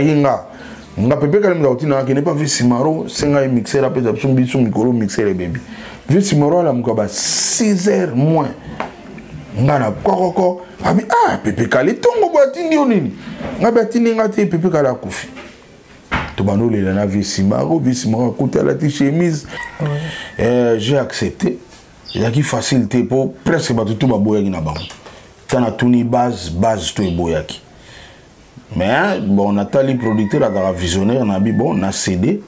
ayinga nga pepe kala mda utina ke ne pas Simaro senga mixer la pesa sumbi sum micro mixer le baby Simaro la mukaba 6h moins nga na kokoko abi pepe kala tongo batindi onini nga batindi nga te pepe kala kufi to banole la na Simaro côté la chemise j'ai accepté il y a qui facilité pour presque tout ba boya na bango tana tuni base to boyaki. Mais bon, Nathalie producteur a visionnaire na bi bon na CD.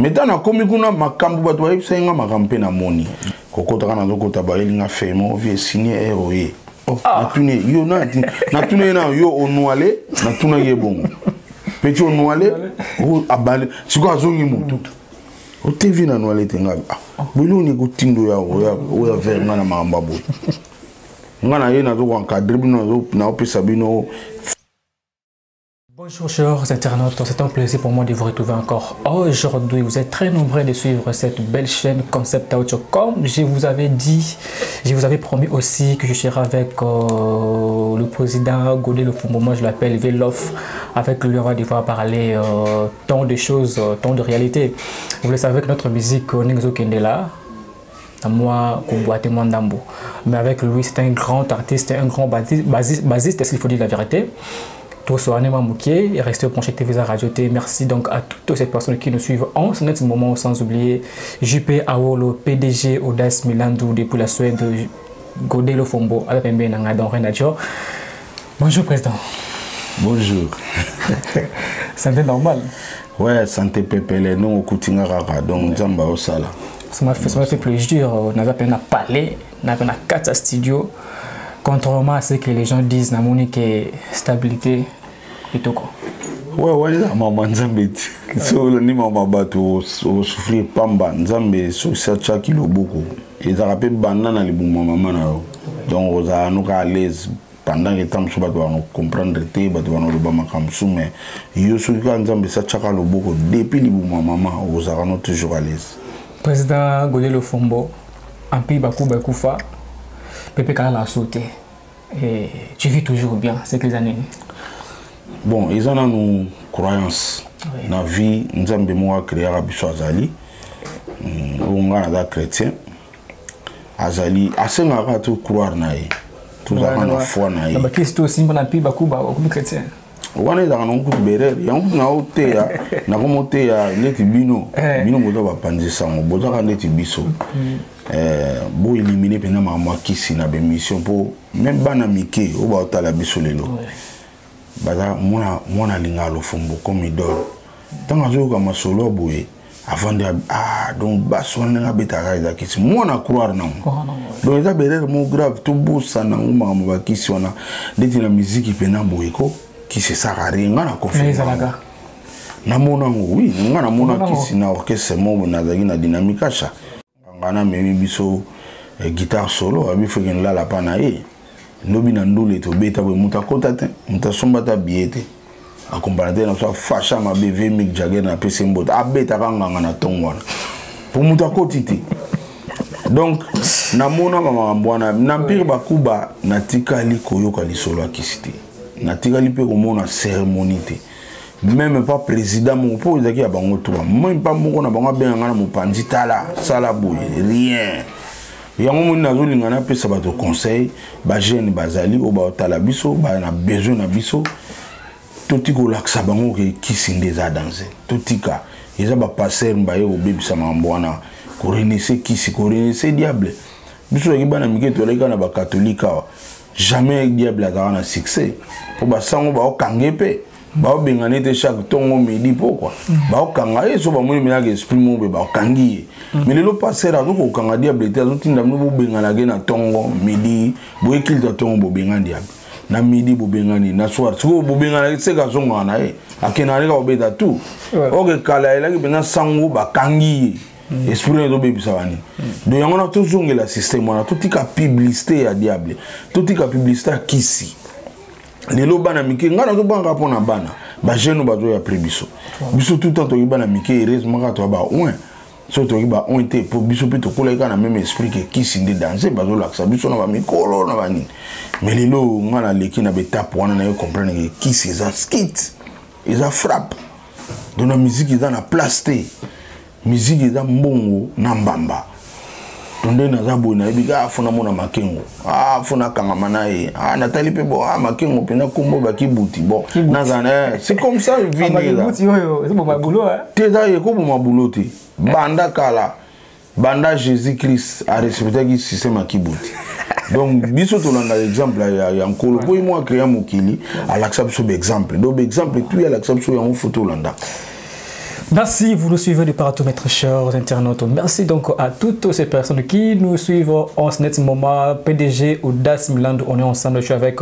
Mais dans la commune kuna makambu bato ba senga makampe na moni. Kokota kana zokota ba elinga femo vie signé ROE. Na tuni yo na tuni na yo onwale na tuna ye bon. Petit onwale o abale siko azongi mutu. O TV na nwale tenga. Bulu ni kutindo ya o ver na mamba bo. Ngana ye na zo encadrer bino na opesa bino. Bonjour chers internautes, c'est un plaisir pour moi de vous retrouver encore aujourd'hui. Vous êtes très nombreux de suivre cette belle chaîne Concept Audio. Comme je vous avais dit, je vous avais promis aussi que je serai avec le président Godé Lofombo, moi je l'appelle Velof. Avec lui on va devoir parler tant de choses, tant de réalités. Vous le savez que notre musique Ningzo Kendela, moi Kouboate Mwandambo. Mais avec lui c'est un grand artiste, un grand basiste, est-ce qu'il faut dire la vérité? Tout ce Moukier et restez au Ponché TV Radio T. Merci donc à toutes ces personnes qui nous suivent en ce moment, sans oublier JP Awolo, PDG Audace Milandou depuis la Suède, Godé Lofombo, avec Mbenanga dans Renadio. Bonjour président. Bonjour. Santé normal. Ouais, santé pépélé, non au Koutinga Rara, donc Zamba au Sala. Ça m'a fait plaisir, on avait à parler, on avait à 4 studios. Contrairement à ce que les gens disent, na monique stabilité et tout quoi. Ouais, la maman Nzambeti. So le ni maman bato souffrir pamba Nzambe so ça kilo beaucoup. Ils a rappelé banana les bon maman na. Donc on a nous à l'aise pendant que temps so bato on comprendre te bato on le ba makam mais yo so ka Nzambe ça chakalo beaucoup depuis les bon maman on a nous toujours à l'aise. Président Godé Lofombo en pays Bakuba Kufa. Pepe Kala a sauté. Et tu vis toujours bien ces quelques années. Bon, ils ont nos croyances. Dans la vie, nous avons créé Abisso Azali. On a des chrétiens. Azali, assez n'a tout croire naï. Tout ça on a foi naï. Mais qu'est-ce que tu as dit Bakuba comme chrétien? On est dans un coup de béret. Il y a un côté na comme côté les bino bodo ba panzi sango bodo ka les biso. Bo éliminer pendant ma kisi na mission pour même bana mike o ba otala biso lelo. Baza mona linga Lofombo comme idole. Tant azo ka masolo boye avant de donc baso na betara za kisi mona croire na. Donc ça béret mo grave tout beau ça na ma ba kisi ona ndeti na musique pendant boye ko qui se s'arrête ngana confiance na mona oui ngana mona kisi na orchestre mo na zaki na dynamique cha ngana memi biso guitare solo abi feken la la pana lobi na ndole to beta bo muta kota te muta sombata biete accompagner na so facha ma bv Mick Jagger na pese mbot abeta kanga na tongwana pour muta kotiti donc na mona mama mbwana na mpire Bakuba na tikali koyoka lisolo akisite na tikali pe komona cérémonie te même pas président mon po ezaki ya bango to même pas moko na bango benga na mopanzi tala sala boy rien yango moni nazolinga na pesa bato conseil ba jeune bazali o ba tala biso ba na besoin na biso totika olakisa bango ke kisinde za danser totika eza ba passer mbaye obebisa mambwana ko renese kisi ko renese diable biso ki bana mike to leka na ba catholique jamais diable a na succès pour ba sango ba okangepe ba obengane te chaque tongo midi pourquoi ba okanga so ba moni mena esprit mo be ba okangi mais le passer a ko kanga diable te azo tinda mo bengana ge na tongo midi bo ekilta tongo bo bengana diable na midi bo bengani na soir so bo bengana se ka zonga na akena ka obeta tout oke kala ela ki bena sango ba kangi esprit do bebisa wani do yango na to zongela système wana to tika publicité ya diable to tika publicité ya kisi lelo bana mike ngana to banga pona bana ba jeune ba zo ya prebiso biso tout temps to bana mike heureusement ka to ba oin so to ba on te pour biso pe to koleka na même esprit que kisi ndi danser ba zo laksa biso na ba mikolo na bani mais lelo ngana leki na betape wana na yo comprendre que kisi za skit ils a frappe. Dans la musique, ils ont la place. Musique, ils ont mbongo, nambamba. Donc, ils ont bonne idée. Ah, faut na mona makengo. Ah, faut na kangamanae. Ah, Nathalie Pebo. Ah, makengo. Pena kumbo baki bouti. Bon, nazane. C'est comme ça, il vient là. C'est bon ma boulot, hein. T'es là, il est comme ma boulot. Banda kala. Banda Jésus-Christ a respecté le système à Kibouti. Donc, biso to langa exemple il y a encore pour moi créer mon kili à l'acceptation d'exemple. Donc exemple tu à l'acceptation en photo landa. Merci, vous nous suivez de partout, mes très chers internautes. Merci donc à toutes ces personnes qui nous suivent en ce moment. PDG Audace Milan, on est ensemble. Je suis avec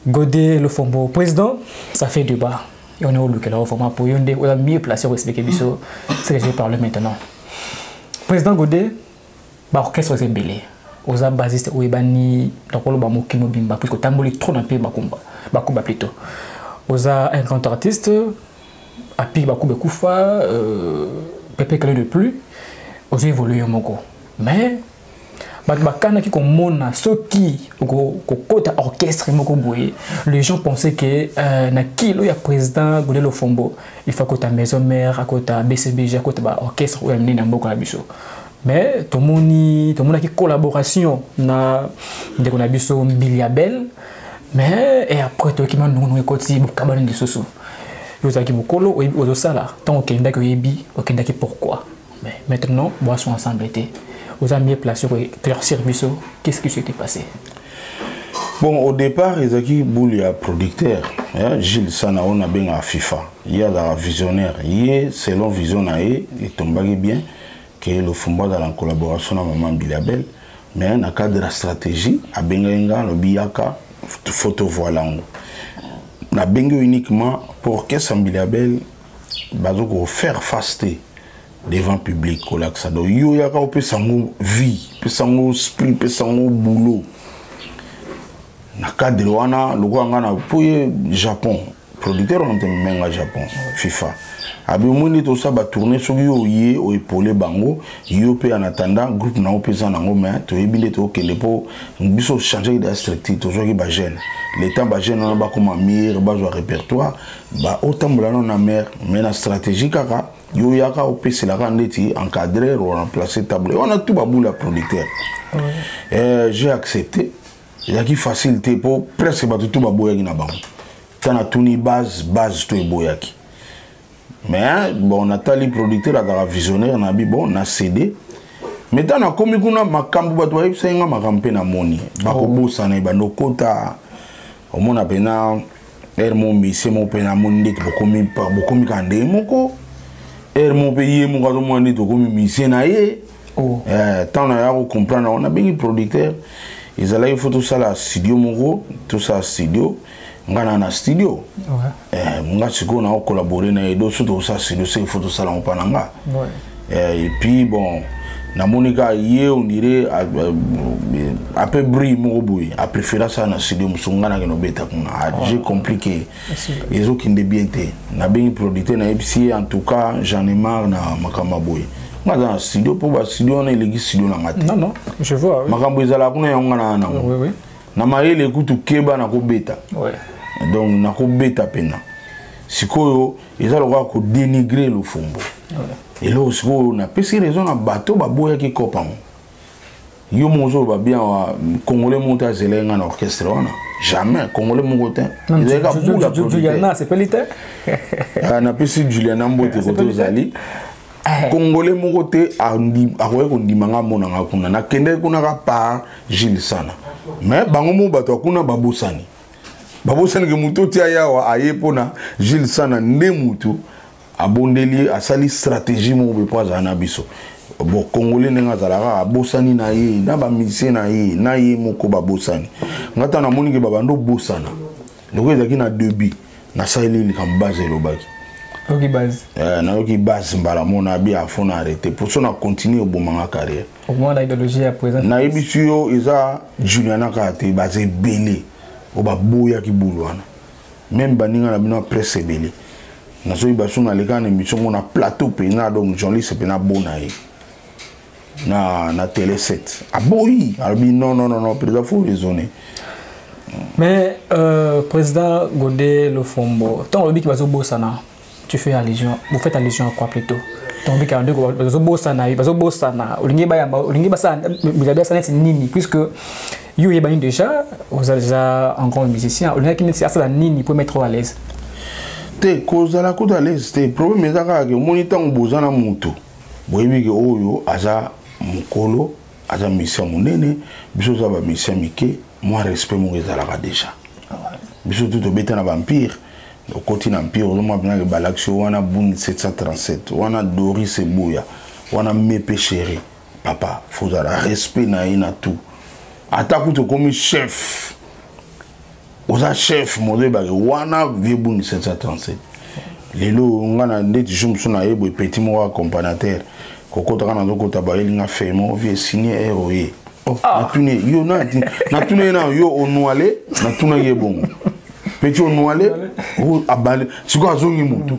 Godé Lofombo, président. Ça fait débat. Et on est au local format pour Yondé. On a mieux placé pour expliquer ce que je vais parler maintenant. Président Godé, l'orchestre est belé. Aux basistes ou ebani donc on va mokimo bimba puisque tamboli trop dans pays bakumba plutôt. Aux un grand artiste à pi bakumba kufa pepe calé de plus aux évolué moko. Mais bakana qui komona soki ko kota orchestre moko boye les gens pensaient que na kilo ya président Godé Lofombo il faut kota maison mère à kota BCBG à kota ba orchestre ou amener na mboko na biso. Mais tout le monde a une collaboration na de Konabiso Biliabel. Mais et après tout qui m'a nous écouté beaucoup cabane de soso. Vous avez beaucoup lo aux sala tant au Kenda que yebi au Kenda qui pourquoi. Mais maintenant boisson ensemble été. Vous avez mis place sur leur service. Qu'est-ce qui s'est passé? Bon, au départ, Ezaki Boulia producteur, Gilles Sana on a bien à FIFA. Il y a la visionnaire, il selon vision il tombait bien. Que le Fumba dans la collaboration avec Maman Bilabel, mais dans le cadre de la stratégie, à Benga, le Biaka, photo voilant. Na Benga uniquement pour que Sam Bilabel, bazo faire faster devant le public. Donc, il y a un peu de vie, un peu de esprit, un peu de boulot. Dans le cadre de l'Ouana, le Ouana, pour le Japon, producteur on te Japon, FIFA. Abimoni to ça ba tourner sur yo yé au épaulé bango yo pe en attendant groupe na opesa nango mais to ebile to kele po biso changer de structure to zo ki ba jeune l'état ba jeune na ba comme mire ba zo répertoire ba otambola na mer mais na stratégie kaka yo yaka opesa la rendeti encadrer ou remplacer table on a tout ba boule producteur. J'ai accepté il y a qui facilité pour presque ba tout ba boyaki na bango kana tuni base to boyaki. Mais bon, Nathalie producteur a la visionnaire, on a dit bon, on a cédé. Maintenant, on a commis qu'on ma cambo batouaï, c'est un macampé na moni. Bakobo sana ibano kota. Au moins a pena, mon mission mon pena moni que beaucoup mi kande moko. Mon pays mon gado mo ndi to komi mission na ye. Tant on a comprendre, on a bien producteur. Ils allaient photo ça là studio moko, tout ça studio. Ngana na studio nga siko na collaborer na edo surtout ça studio c'est photo salon pananga et puis bon na monika yé on dirait un peu bris mo boy a préféré ça na studio musungana ke no beta kuna j'ai compliqué les autres qui ne bien té na bien producteur na EPC en tout cas j'en ai marre na makama boy nga dans studio pour ba studio na legi studio na ngati non je vois makambo ezala kuna yongana na oui na maele kutu keba na ko beta donc na ko beta pena sikoyo ezalo ko dénigrer le Fumbo et là sikoyo na pesi raison na bateau ba boya ki kopam yo mozo ba bien congolais monter à zelenga na orchestre wana jamais congolais mon côté il ka bula Juliana c'est pelite na pesi Juliana mbote ko tozali congolais mon côté a ko ko ndimanga mona ngakuna na kende kuna ka pa Gilles Sana mais bango mo bato kuna babosani ke muto tia yawa ayepona Gilles Sana nde mutu abondeli asali stratégie mo be poza na biso bon congolais nenga zalaka abosani na ye na ba musicien na ye moko babosani ngata na moni ke babando bosana loko ezaki na début na saeli likam base lobaki ok base na ok base mbala mona bi afona arrêter pour ça na continuer au ma carrière au moins la idéologie à présent na ebisio eza Juliana Kate base belé o ba boya ki bulwana même baninga na bino presse belé na so ibasu na leka na émission na plateau pena donc journaliste pena bonaye na télé 7 aboyi albi non président faut raisonner Mais président Godé Lofombo, tant que vous Bosana, tu fais allusion, vous faites allusion à quoi plutôt? Tant que vous Bosana, puisque vous avez déjà, vous êtes déjà un grand musicien, vous avez nini pour mettre à l'aise. Te cause la côte à l'aise, te problème est que moniteur Bosana Muto, vous voyez que Oyo, Aza Mukolo, Aza Mission Munene, Bisoza Mission Mike. Moi, respect mon ezalaka déjà. Biso tout obéta na vampire. Au côté empire, on m'a bien que Balaxio, on a Boun 737, on a Doris et Bouya, on a Mépé chéri. Papa, faut avoir respect na ina tout. Attaque tout comme chef. On a chef, mon dieu, on a vieux Boun 737. Les lots, on a des jumps sur la ebo et petit mois accompagnateur. Koko tana na kota ba elinga femo vie signé ROE. Na tune yo na tune na yo onwale na tuna ye bongo petit onwale o abale siko azongi mutu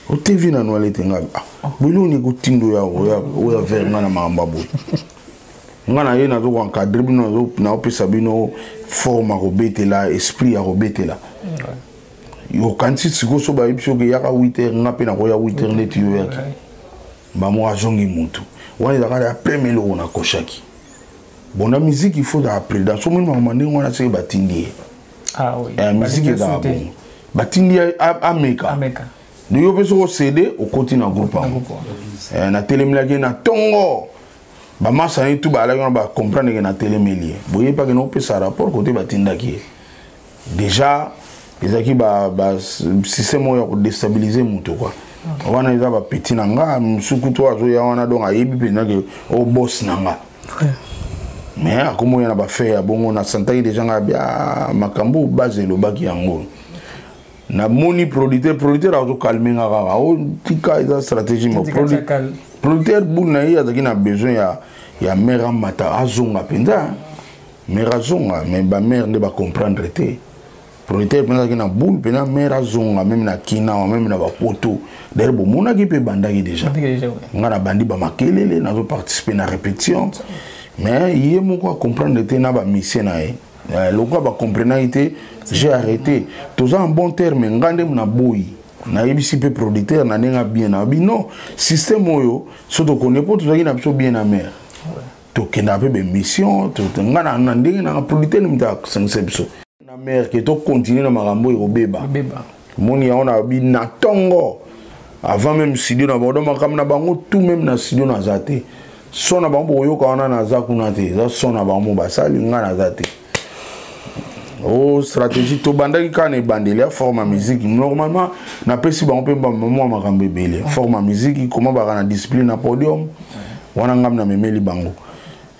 o TV na nwale tenga bulu ni kutindo ya o verna na mamba bo ngana ye na zo encadrer bino na opesa bino forme ko betela esprit ya ko betela yo kanti siko so ba ibso ke ya ka 8h ngape na ko ya 8h net yo ya ba mo azongi mutu wani da ka premier lo na koshaki. Bon, la musique, il faut apprendre. Dans ce moment, on a fait Batindi. Ah oui. La musique est là. Batindi à Meka. Nous avons CD au côté d'un groupe. Na télémélie, na tongo. Bama ça tout ba là on va comprendre que na télémélie. Vous voyez pas que nous peut ça rapport côté Batinda qui déjà les aki ba système pour déstabiliser muto quoi. On a déjà ba petit nanga, musukuto azo ya wana donc ayebi pe na que au boss nanga. Mais comment on a fait bon on a senti des gens à makambo base le baki yango na moni producteur a calmer ngara o tika eza stratégie mo producteur buna ya zakina besoin ya mère mata azonga penda mère azonga mais ba mère ne ba comprendre te producteur penda kina boule pena mère azonga même na kina même na ba poto d'ailleurs bon mona ki pe bandaki déjà ngana bandi ba makelele na zo participer na répétition. Mais il y a beaucoup à comprendre que na ba mission na le quoi ba comprendre j'ai arrêté tous en bon terme ngande na boy na ibisi pe producteur na nenga bien na bino système oyo so to connaît pas tout ça na biso bien na mère to kena pe be mission to ngana na ndenge na producteur ni mta sensebiso na mère que to continuer na marambo yo beba moni on a bi na tongo avant même studio na bodo makam na bango tout même na studio na zate sona bango yo kana na zakuna te za sona bango basali ngana zate oh stratégie to bandaki kana bandeli ya forme musique normalement na pesi bango pe maman makambe belé forme musique comment ba na discipline na podium wana ngam na memeli bango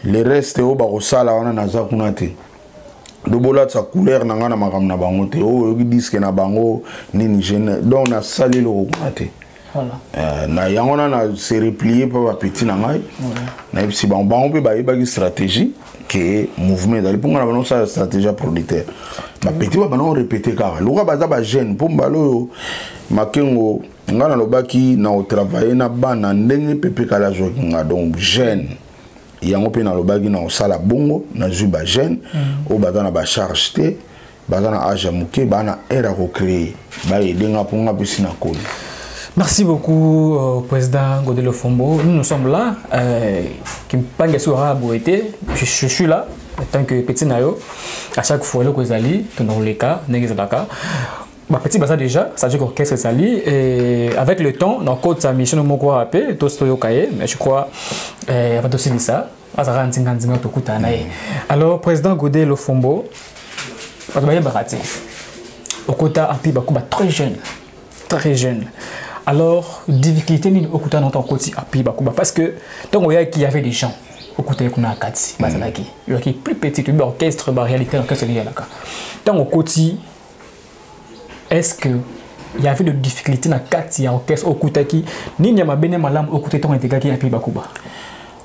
le reste o ba ko sala wana na zakuna te do bola sa couleur na ngana makam na bango te o yo disque na bango nini jeune donc na sali lo ko te. Voilà. Na yangona na se replier par petit na ngai na ipsi ba on peut ba stratégie que mouvement dans pour na sa stratégie producteur ba petit ba non répéter car lo ba za ba jeune pour mbalo makengo ngana lo baki na o travailler na bana ndenge pepe kala jo nga donc jeune yango pe na lo baki na o sala bongo na juba jeune o ba na ba charge te ba na âge muke ba na era ko créer ba edenga pour nga pisina ko. Merci beaucoup, Président Godé Lofombo. Nous sommes là. Je suis là, en tant que petit nayo. À chaque fois, le Kozali, dans les cas, ma petit bazar déjà, ça veut dire qu'est-ce que ça lit. Et avec le temps, dans le code de sa mission, mais je crois, il va aussi dire ça. Alors, Président Godé Lofombo, au côté très jeune. Très jeune. Alors, difficulté ni au côté notre côté parce que donc il y avait des gens au côté qu'on a Katsi, Bazalaki, il y a plus petit que l'orchestre, la réalité orchestre là. Donc au côté, est-ce que il y avait des difficultés dans Katsi orchestre au côté qui ni n'y a ma bene malam au côté ton intégral qui a pi bakuba.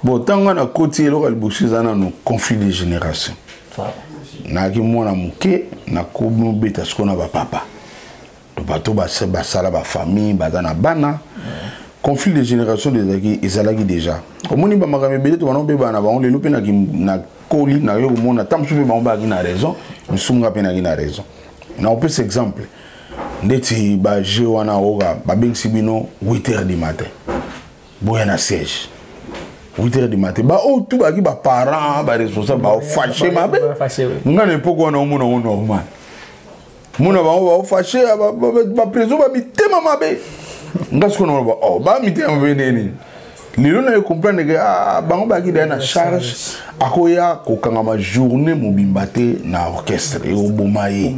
Bon, tant qu'on a côté là le bouchizana nos conflits de génération. Na ki mwana muke na kubu beta skona ba papa. Bateau basala ba famille bazana bana conflit de génération des ezalaki déjà omoni ba makambe belé to bana pe bana ba on le lope na koli na yo mona tam supe ba ba na raison musunga pe na raison na on peut cet exemple ndeti ba je wana oga ba bengsi bino 8h du matin boya na siège 8h du matin ba o tout ba ki ba parents ba responsable ba fâché mabe ngana poko na mona on normal mona ba fâché ba preso ba bitema mabe ngasko na ba oh ba mitema mabe neni lelo na comprendre que bango ba ki na charge akoya ko kanga ma journée mobimba te na orchestre et au bomaye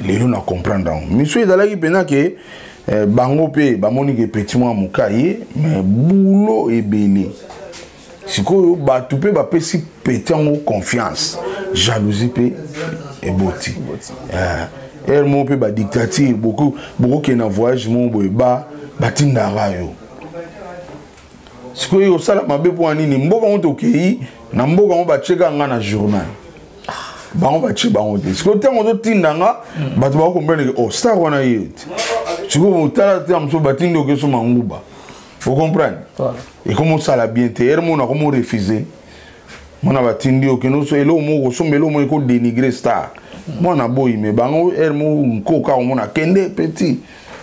lelo na comprendre monsieur ezalaki pena ke bango pe ba moni ke petit moi mukaye mais boulot ebele sikoyo ba tout pe ba pesi petit en confiance jalousie pe eboti elle mon pe ba dictature beaucoup ke na voyage mon boy ba batinda rayo sikoyo sala mabe po nini mboka moto kei na mboka mo ba cheka nga na journal bango ba che bango te sikoyo tango to tindanga bato ba comprendre que oh star wana yet sikoyo tala te amso batindo ke so manguba vous comprenez et comment ça la bien te er mona comment refuser mona batindi o ke no so elo mo ko so melo mo ko dénigrer star mona boy me bango er mo ko ka mona kende petit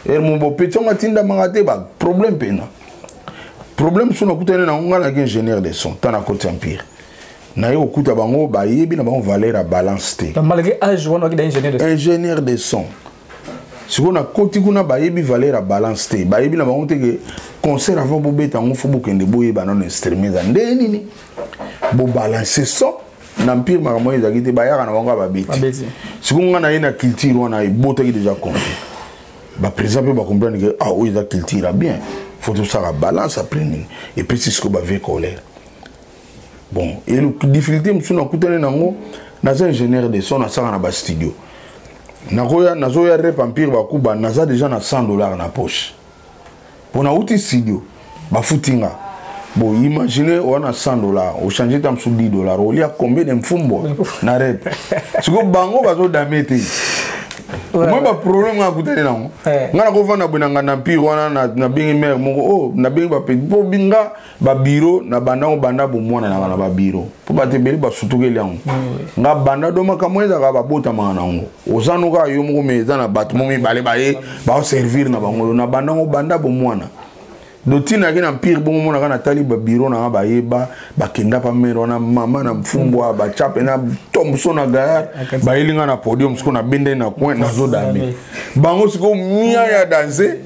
er mo bo petit on tinda mangate ba problème pena problème sur notre côté na ngala ingénieur de son tant à côté empire na yo kuta bango ba yebi na bango valeur à balance te malgré âge on a ingénieur de son si on a côté kuna ba yebi valeur à balance te ba yebi na bango te que concert avant bo beta ngo fo bokende boye ba non instrument za ndeni ni bo balancer son na empire ma moyo za kite ba yaka na bango ba beti si on na ina culture wana e bota ki déjà confié ba président ba comprendre que ah oui la culture bien faut tout ça la balance après et puis c'est ce que va faire colère bon et le difficulté monsieur na kutane nango na ingénieur de son na ça na ba studio na zoya rep empire ba kuba na za déjà na $100 na poche pour na outil studio ba futinga bon imaginez on a $100 au changer tam sous $10 au lia combien de mfumbo na rep siko bango bazo damete moi ba problème nga kutane nango ngana ko vana bonanga na mpire wana na bingi mère moko oh na bingi ba petit po binga ba bureau na banda banda bo mwana na ba bureau po ba te beli ba sutukeli yango nga banda do makamweza ka ba bota manga nango ozano ka yo moko meza na batmo mi bale baye ba servir na bango na banda bo mwana dotina ki na mpire bo mona kana tali ba bureau na ba yeba ba kenda pa mero na mama na mfumbwa ba chape na tomso na gayar ba ilinga na podium siko na bende na coin na zo dami bango siko mia ya danser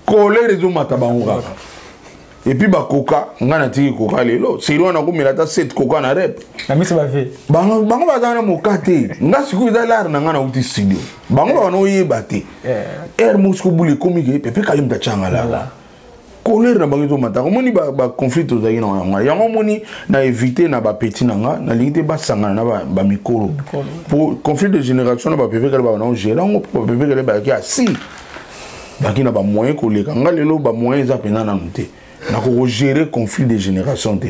colère zo mata bango kaka et puis ba coca ngana tiki coca lelo siro na ko milata 7 coca na rep na misi ba fe bango ba za na mokate nga siko ida lar na ngana uti studio bango ba no yeba te musko buli komike pepe kalim ta changa la colère na bango mata ko moni ba conflit to zaki na ngana yango moni na éviter na ba petit na nga na lingite ba sangana na ba mikolo pour conflit de génération na ba pepe kala ba na gérer ngo pepe kala ba ki asi ba ki na ba moyen ko leka nga lelo ba moyen za pena na nte na ko gérer conflit de génération te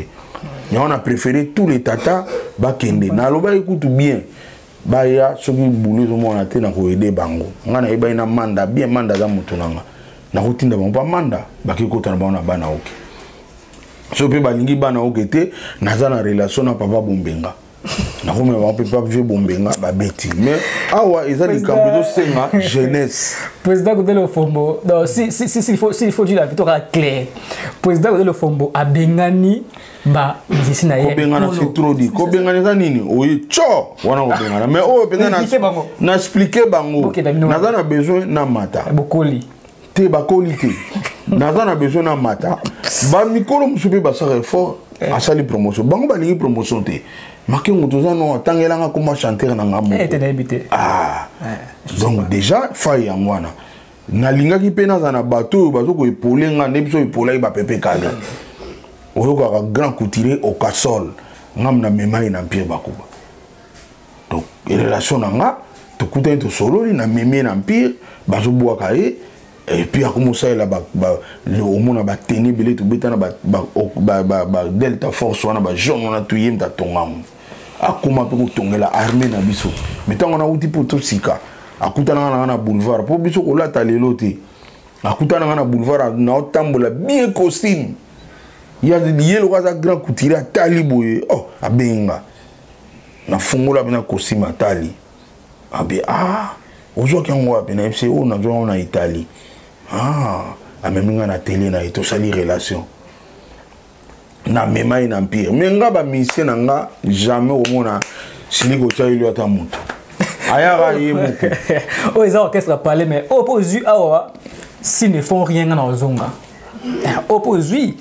mais on a préféré tous les tata ba kende na lo ba écoute bien ba ya soki boulot zo mona te na ko aider bango nga na eba ina manda bien manda za mutu nanga na kotinda bango pa manda ba ki kota na bango na bana oke so pe ba lingi bana oke te naza na relation na papa bombenga na ko me ba papa vieux bombenga ba beti mais awa ezali kambezo senga jeunesse président Godel Ofombo donc s'il faut dire la victoire claire président Godel Ofombo a bengani ba musicien na ye ko bengana c'est trop dit ko bengana za nini oyi cho wana ko bengana mais o bengana na expliquer bango naza na besoin na mata bokoli te bakoli te naza na besoin na mata ba mikolo musupe ba sara fort asali promotion bango ba lingi promotion te maki ngotoza no tangelanga comme chanteur na ngamo donc déjà faille yango wana nalingaki pe naza na bato bazo ko epolenga ne biso epolai ba pepe kala oyo ka grand couturier au casol ngam na memai na mpire bakuba donc relation nga to kuta to solo na meme na mpire bazo boaka et puis a commencé là le homona ba tenir belé to beta na ba delta force wana ba jaune wana to yemta tongam akuma pe ko tongela armée na biso metango na uti poto sika akutana na boulevard po biso ko lata lelo te akutana na boulevard na otambola bien costume Il y a des grand couturier à Taliboye. Oh, à Benga. Na fungola bina kosima Tali. Ah, aujourd'hui on voit bien FCO na zo na Italie. Ah, a même na télé na ito sali relation. Na mema ina empire. Mais nga ba mission nga jamais au mona siliko cha ili ata mutu. Ayara yemuko. Oh, ils ont orchestre à parler mais opposé awa s'ils ne font rien dans zonga. Opposé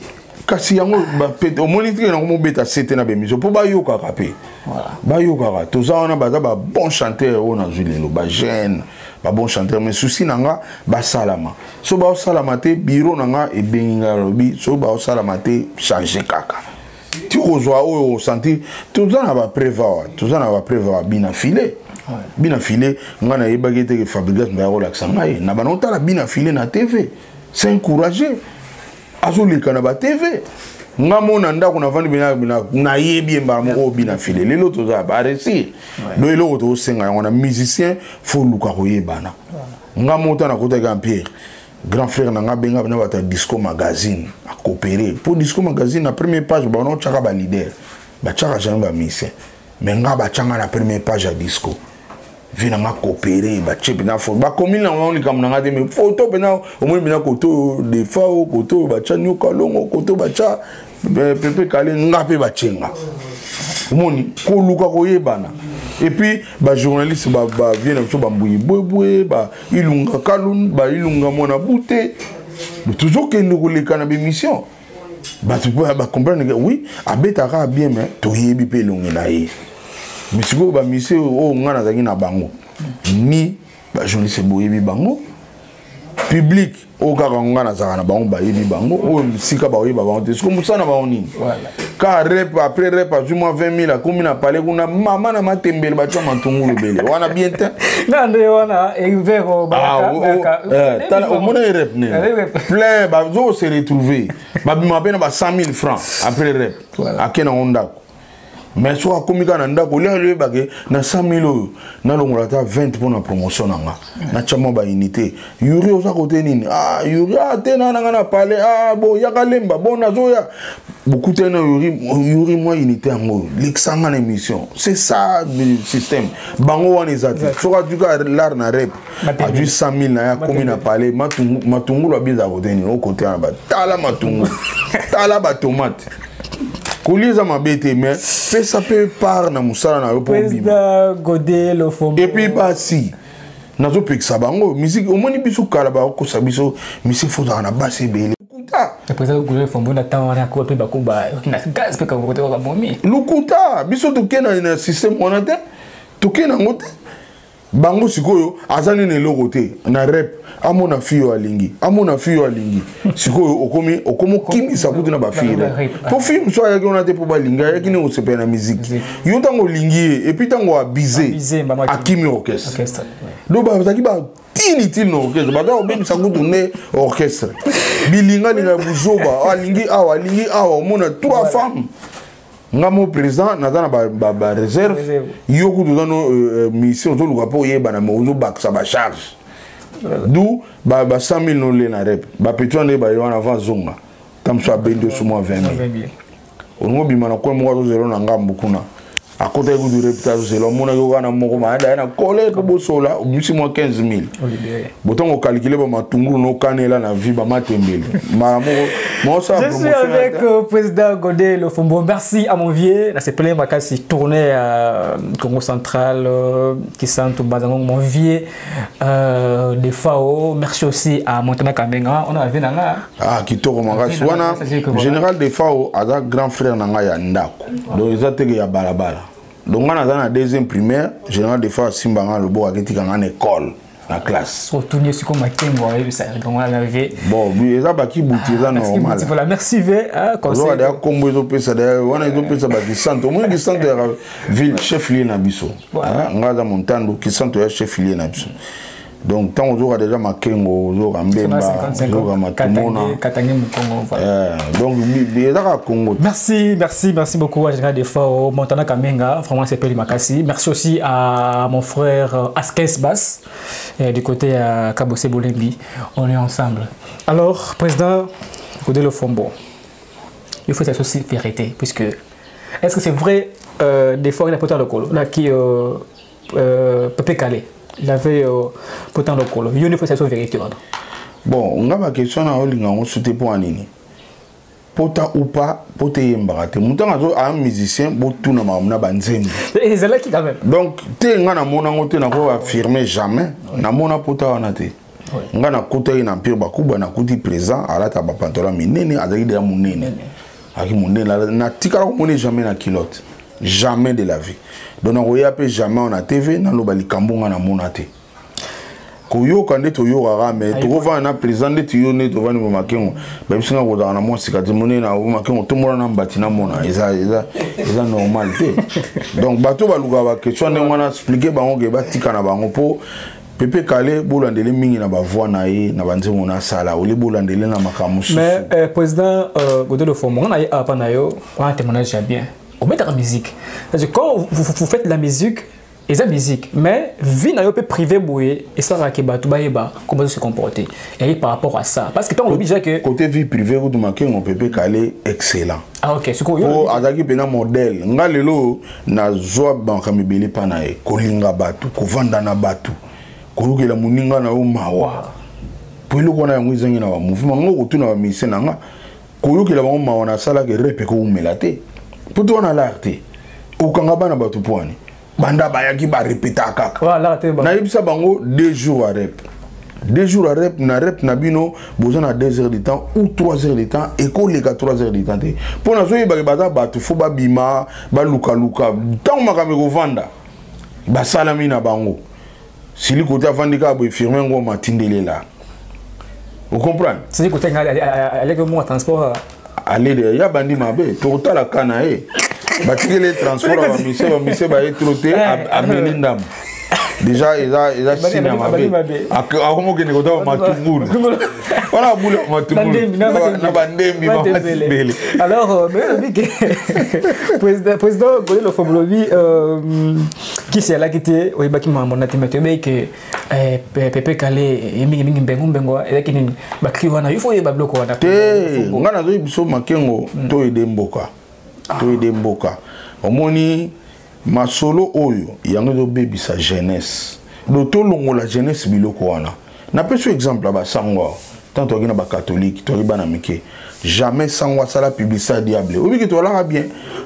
kasi yango ba pete au moniteur na mo beta sete na bemiso po ba yoka kapé. Voilà. Ba yoka to za ona ba bon chanteur on a zulelo ba jeune ba bon chanteur mais souci nanga ba salama. So ba salama te bureau nanga e benga lobi so ba salama te changer kaka. Tu rejoins au sentir tout ça na ba prévoir bina filé. Bina filé ngana yebagete ke fabrication ba relaxa ngai na banota la bina filé na TV. C'est encouragé. Azulika na ba TV. Ngamona ndako na vandi bina na yebi mba mo bina filé. Lelo to za ba réussir. Do elo to senga on a musicien faut luka koyebana. Ngamota na kota ga Pierre. Grand frère na ngabenga na bata disco magazine a coopérer. Pour disco magazine na première page ba on chaka ba leader. Ba chaka jamba musicien. Mais ngaba changa na première page à disco. Vina nga coopérer ba chepe na fo ba komi na on likam na ngate me photo pena au moins bina koto de fao koto ba cha nyoka longo koto ba cha pepe kale ngape ba chenga moni ko luka ko yebana et puis ba journaliste ba viena so ba mbuyi boye ba ilunga kalun ba ilunga mona bouté toujours que nous leka na émission ba tu peux ba comprendre que oui abetaka bien mais to yebi pe longi na ye. Mais si vous avez mis au ngana zangi na bango ni ba journaliste boyebi bango public au ngana zanga na bango ba yebi bango o sika ba yeba bango c'est comme ça na ba nini car rep après rep à moins 20 000 comme na parler kuna mama na matembele ba twa matungulu bele wana bien te ngande wana evero ba tala o mona rep ne plein ba zo se retrouver ba bima bena ba 100 000 francs après rep akena onda. Mais soit comme il y a un ndako le bagé na 100 000 na longola ta 20 pour la promotion nanga na chama ba unité yuri oza côté nini yuri tena na parler bon ya kalemba bon nazoya beaucoup tena yuri moi unité ngo l'exanga na émission c'est ça le système bango wana ezati soit du cas l'art na rep a du 100 000 na ya comme na parler matungu lo biza côté ni au côté na ba tala matungu tala ba tomate. Kouliza mabete mais ça peut par na musala na yopo Président Godé le Fombo. Et puis basi nazo pekisa bango musique au moni biso kala ba ko sabiso musique foza na basi bele lukuta. Le président Godé le Fombo na tawa na ko pe ba ko ba na gaz pe ka côté ka momi. Lukuta biso to kena na système on te to kena ngote bango sikoyo azani ne logote na rep amona fiyo alingi sikoyo okomo kimi sakuti na ba fiyo po film so ya kona te po balinga ya kini osepe na musique yo tango lingi et puis tango abize akimi orchestre do ba taki ba tini no orchestre ba do même sakuti ne orchestre bilinga linga buzoba alingi awa mona trois femmes. Ngamo président nazana ba réserve yoku dozano mission to luka po yeba na mozo bak sa ba charge d'où ba 100 000 no le na rep ba petone ba yo na avant zonga tam so bendo so mo 20 000 ongo bima na ko mo zo zero na ngambu kuna akota ku du réputation c'est lo mona yo kana moko ma da na coller ko bosola bisi mo 15 000 botongo calculer ba matungulu no kanela na vie ba matembele ma mo ça. Je suis avec le président Godé le Fombo. Merci à mon vieux. Là c'est plein makasi tourné à Congo central qui sont tout bazango mon vieux de FAO. Merci aussi à Montana Kamenga. On a vu nanga qui to makasi wana général de FAO a grand frère nanga ya ndako. Donc ils atege ya balabala. Donc on a dans la deuxième primaire général de FAO simbanga le bo aketi kanga école. La classe. Retourner sur comme ça on a arrivé. Bon, mais ça baki bouti ça normal. Voilà, merci V. Conseil. On a combo de pesa de on a de pesa baki centre. Moi qui centre ville chef lié na biso. On a dans montagne qui centre chef lié na biso. Donc tant on aura déjà makengo, on aura mbemba, on aura matumona. Donc déjà Congo. Merci beaucoup à Général des FAO Montana Kamenga, vraiment c'est Peli Makasi. Merci aussi à mon frère Askes Bass du côté à Kabose Bolembi. On est ensemble. Alors président Godé le Fombo. il faut être aussi vérité. Puisque, est-ce que c'est vrai, des fois, il y a pourtant le colo, là, qui peut caler. Il avait pourtant le colo. Il faut être vérité. Bon, on a ma question à Olinga, on se pour Anini. Pota ou pas, pote yembarate. Mouton a un musicien, bon tout n'a pas banzembe. Et c'est là qui quand même. Donc, t'es ngana mona ngote na ko affirmer jamais. Na mona pota wana te. Ngana kota ina mpire bakuba na kuti présent alata ba pantalon minene azaki de munene. Aki munene na tika ko mone jamais na kilote. Jamais de la vie. Donc on yape jamais on a TV na lo balikambo ngana mona te. Koyo kande to yo rara mais to va na présent de to yo ne to va ni makengo. Ba bisinga ko da na mo sikati munene na makengo to mona na mbatina mona. Eza normal te. Donc bato baluka ba question ne ngana expliquer ba ngo ke ba tika na bango po Pepe Kale bolandele mingi na ba voix na ye na banze mona sala oli bolandele na makamusu. Mais président Godolo Fomo on a eu apa na yo on témoignage bien. On met la musique. C'est-à-dire quand vous faites la musique, et la musique, mais vie na yo peut privé boué et ça va que batou baeba comment se comporter. Et par rapport à ça parce que quand on oblige que côté vie privée ou de marquer on Pepe Kale excellent. Ah OK, c'est quoi yo azaki pena modèle ngalelo na zoa banka mibeli pana e kolinga batu kovanda na batu koyokela muninga na o mawa pelo kona yango izangi na ba mouvement ngo kutuna ba mise nanga koyokela bango mawa na sala ke repe ko umela te poto na l'arte okanga bana batu poani banda bayaki ba répéter kaka voilà te ba na yebisa bango 2 jours à rep 2 jours à rep na bino besoin na 2 heures de temps ou 3 heures de temps et ko leka 3 heures de temps te pour na zo yeba baza batu fo ba bima ba luka tant makame ko vanda ba salami na bango sili côté avandika bo firmer ngo matindele là vous comprenez c'est côté aller que moi transport aller de ya bandi mabe to la kana e batiki les transports ba mise ba etroté à Melindam déjà ils a signé mabe akomo ke neko to matungulu voilà boule matungulu na bandembi matindele alors président Godolo Fomo qui c'est là qui était au baki mamona temeto que Pepe Kale mingi mbengo et qui ba kriwana il faut y ba bloko wana te ngana zo biso makengo to edemboka omoni masolo oyo yango do baby sa jeunesse do to longo la jeunesse biloko wana na peso exemple ba sangwa tant to gina ba catholique to bana mike jamais sangwa sala publicité diable obi que to la bien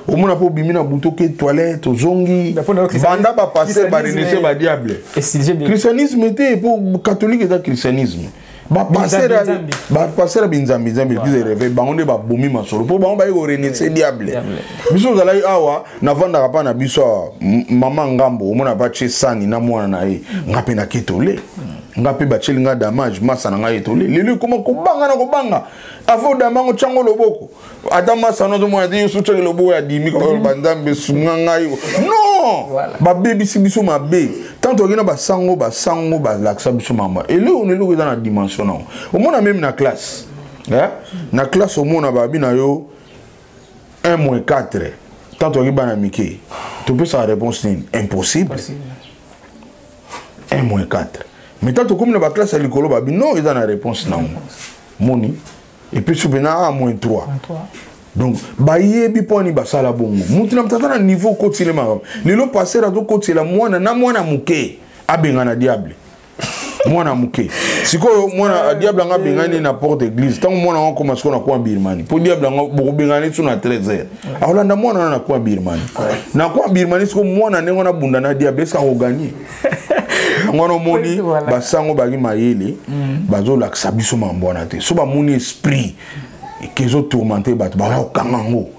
au mona po bimina buto ke toilette zongi banda ba passer ba renoncer ba diable christianisme était pour catholique et christianisme ba passer binzambi zambi qui rêve ba onde ba bomi masolo po ba on ba yo renoncer diable biso zala awa na vanda pa na biso mama ngambo o mona ba sani na mwana na ye ngape na ketole ngape ba chelinga damage masa na ngai etole lelo comment kobanga afo damango chango loboko ata masa no mo adi su chango loboko ya dimi ko banzambe sunga ngai non ba baby sibiso mabe tant ogina ba sango ba laksa biso mama et là on est dans la dimension non au mona même na classe na classe au mona ba bina yo 1-4 tant ogiba na mike tu peux sa réponse impossible 1-4 mais tant comme la classe à l'école babi non ils ont la réponse non moni et puis soubena -3 donc bayebi poni basala bongo mutu na mtata na niveau kotile ma lelo passer à to kotila mwana muke abenga na diable mwana muke sikoyo mwana diable nga bengani na porte église tant mwana on commence ko na kwa birmani po diable nga boko bengani tu na 13h awolanda mwana na kwa birmani na kwa birmani siko mwana nengo na bunda na diable ska ko gagner ngono moni basango bagi mayele bazo laksa biso mambona te so ba moni esprit kezo tourmenter bat ba kangango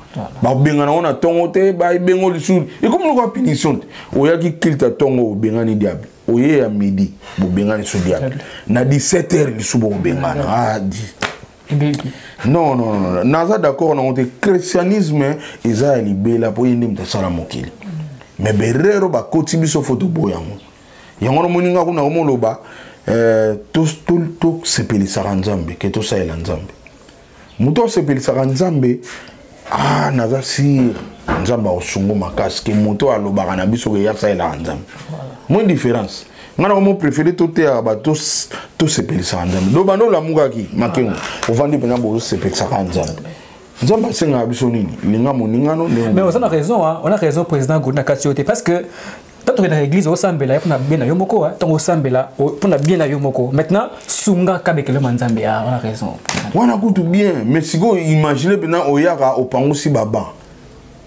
ba benga na ona tongo te ba bengo lisu et comme le punition oya ki kilta tongo benga ni diable oye ya midi bo benga ni su diable na 17h lisu bo benga na non naza d'accord na onte christianisme eza libela po yende mtasala mokili mais berero ba koti biso photo boyango yango moninga kuna omoloba to sepelisaka nzambe ke tosalela nzambe muto sepelisaka nzambe naza sir nzambe akosungu makasi ke moto alobaka na biso ke yasalelaka nzambe moins différence ngana komo préféré toteaka bato tosepelisaka nzambe do bando olamukaki makengo ovandi mpena bozosepelisaka nzambe nzamba senga biso nini linga moningano mais on a raison hein, on a raison président Godina Katiote parce que tant que dans l'église au sambela pour na bien na yomoko tant au sambela pour na bien na yomoko maintenant sunga kabekele manzambe on a raison wana kutu bien mais siko imaginer bena oyaka opangusi baba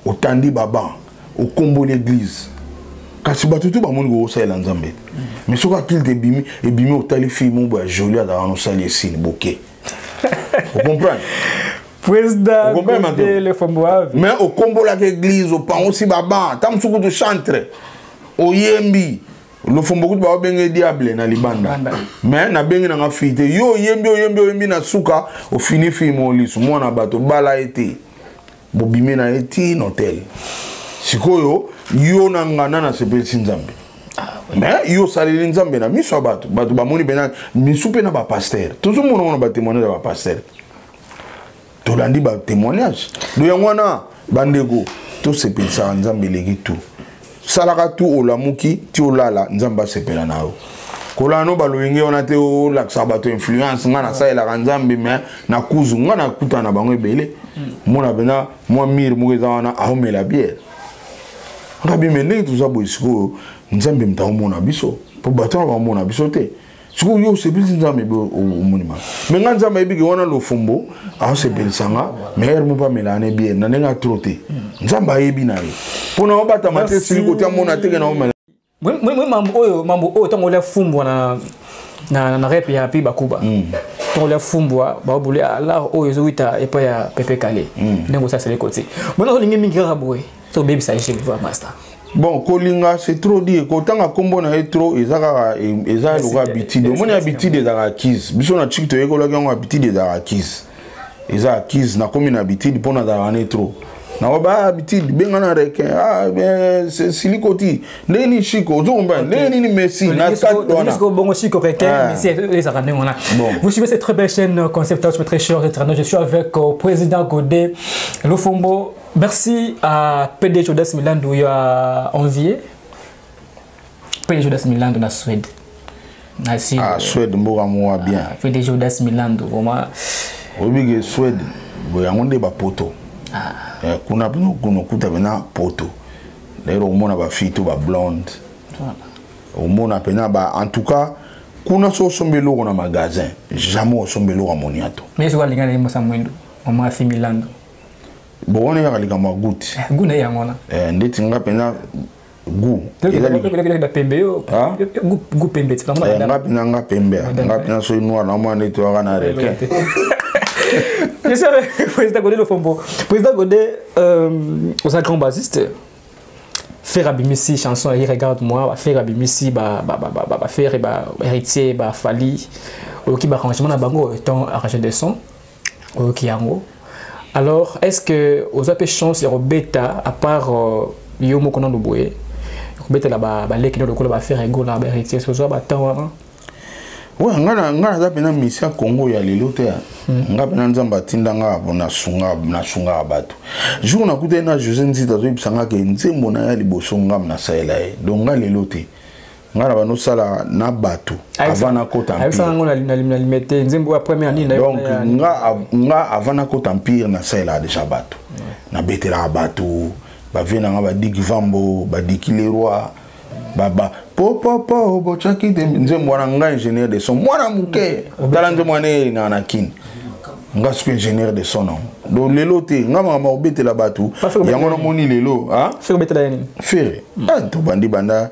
otandi baba au combo l'église kasi bato tout ba moni go sala nzambe mais soka qu'il te bimi et bimi otali fi mo ba joli dans no sali sine bokeh vous comprenez président le Fomboave mais au combo l'église opangusi baba tam suku de chantre oyembi le fombo kutu ba benge diable na libanda mais na benge na ngafite yo oyembi na suka o fini fi mo lisu mona bato bala ete bobime na eti hotel sikoyo yo na ngana na sepelisi nzambe mais yo saleli nzambe na miso bato bamoni bena misu pe na ba pasteur toujours mona ba témoignage ba pasteur to landi ba témoignage do yangwana bandego to sepelisa nzambe legi tout salaka tu olamuki ti olala nzamba sepela na yo kolano baloyenge ona te o laksa bato influence ngana sa ela nzambe mais na kuzu ngana kuta na bango ebele mona bena moi mir mugeza wana ahomela bière ngabi mende tout ça boisiko nzambe mta mona biso po bato ba mona biso te siko yo sepeli nzambe bo omonima mais nga nzambe ebiki wana lo fombo a sepeli sanga mais mo pa melane bière na nenga troté nzambe ayebi na ye pona obata mate siko te mona te na omela mambo oyo tango le fumbo na rep ya pi bakuba tango le fumbo ba bule alors oyo zoita epa ya pepe kale ndengo ça c'est le côté bon on lingi mingi raboé to baby ça je vois master bon kolinga c'est trop dit ko tanga kombo na trop ezaka eza lo habitude moni habitude za acquise biso na chikto yekola ki habitude za acquise eza acquise na komi na habitude pona za ane trop na oba habitude benga na reke c'est silikoti ndeni chiko zomba ndeni ni Messi na katona est-ce que bongo chiko reke Messi ça rende on a vous suivez cette très belle chaîne concept très cher je suis avec président Godé Lofombo. Merci à PDG Jodas Milan où il a envié PDG Jodas Milan de la Suède. Suède mboka moi bien. PDG Jodas Milan vraiment obige Suède boyangonde ba poto. Kuna kuno kuta bena poto. Lero mona ba fito ba blonde. Voilà. Mona pena ba en tout cas kuna so sombelo na magasin. Jamais sombelo à moniato. Mais je vois les gars les mosamwendo. On m'a fait Milan. Bon on est à l'égard goût. Goût na yangona. Ndeti nga pena goût. Ezali pembe yo. Goût pembe. Nga pembe. Nga pena so noir na moi ndeti wa na reke. Je suis avec le président Godé Lofombo. Président Godé, aux grand bassiste, faire Abimissi chanson, il regarde-moi, faire Abimissi, faire héritier, Fali, qui va arrangement à Bango, étant arrangé des sons, qui yango. Alors, est-ce que aux autres chances, il y a bêta, à part Yomo Konan Noboué, bêta là-bas, l'équipe de Kola va faire ego là, héritier, ce soit temps. Ouais, ngana za pena mission Congo ya lelo te. Nga pena nzamba tinda nga bona sunga bato. Jour na kuta na José Nzita zo ibsanga ke nzembo na ya liboso nga na saela e. Donc nga lelo te. Nga na bano sala na bato avant na kota empire. Avec ça nga na limité nzembo après année na. Donc nga avant na kota empire na saela déjà bato. Na betela bato, ba vena nga ba Dick Vambo, ba Dick Leroy, baba po bochaki de nzembo wana nga ingénieur de son mwana muke tala nzembo wana na anakin nga suis ingénieur de son nom do lelo te nga mama obetela batu yango na moni lelo ha faire betela yani faire to bandi banda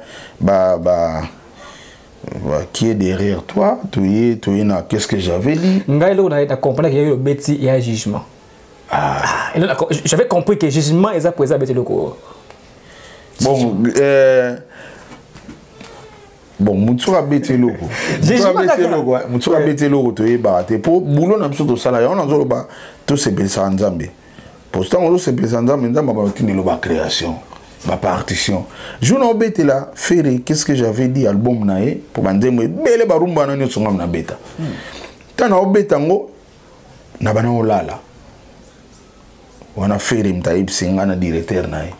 qui est derrière toi tu es na qu'est-ce que j'avais dit nga lelo na comprendre qu'il y a eu beti et un jugement j'avais compris que jugement est après ça beti loko bon bon mutuka bete loko mutuka bete loko to yeba te po bulo na biso to sala ya ona nzolo ba to sepelisa nzambe pourtant on sepelisa nzambe nzamba ba tindelo ba création ba partition jouna obete la faire qu'est-ce que j'avais dit album nae pour bandemwe bele ba rumba na nyotso ngam na beta tana obeta ngo na bana olala wana faire mta ibsinga na directeur nae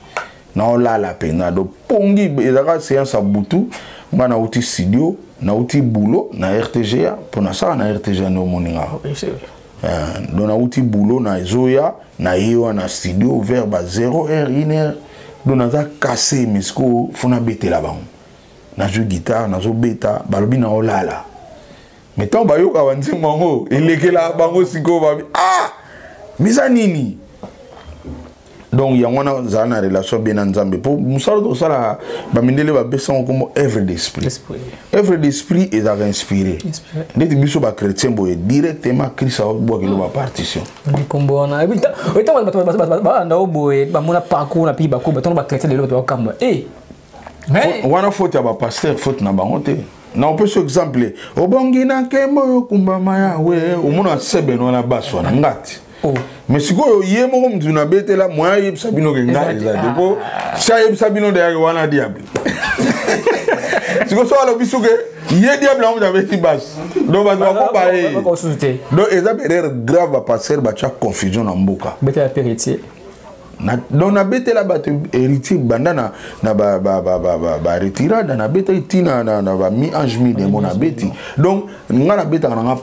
na olala pena do pongi ezaka séance butu ngana uti studio na uti boulot na RTGA pour na ça na RTGA no moninga Donc na outil boulot na Zoya na yewa na studio vers 0h 1h donc na cassé mesco fona bete la bango na joue guitare na zo beta balobi na olala mais tant ba yoka wanzi mango elekela bango siko ba misa nini donc ya wana za na relation bien na nzambe pour musala to sala ba mindele ba besan comme œuvre d'esprit œuvre d'esprit est à inspirer ndeti biso ba chrétien boye directement Christ a bo ke lo ba partition ni kombona ebita oita ba nda oboye ba mona parcours na pi ba ko ba ton ba chrétien de l'autre kamba wana faute ya ba pasteur faute na bango te na on peut ce exemple obongi na kembo yo kumbama yawe omona sebe no na baso na ngati mais si ko yé moko mtu na betela moya yebisa bino ke nga ezade po sa yebisa bino de ya wana diable si ko so ala biso ke yé diable on beti bas donc ba ko ba e donc eza erreur grave passer ba cha confusion na mboka betela héritier donc na betela ba héritier banda na ba retirada na beta itina na ba mi ange mi de mon abeti donc nga na beta na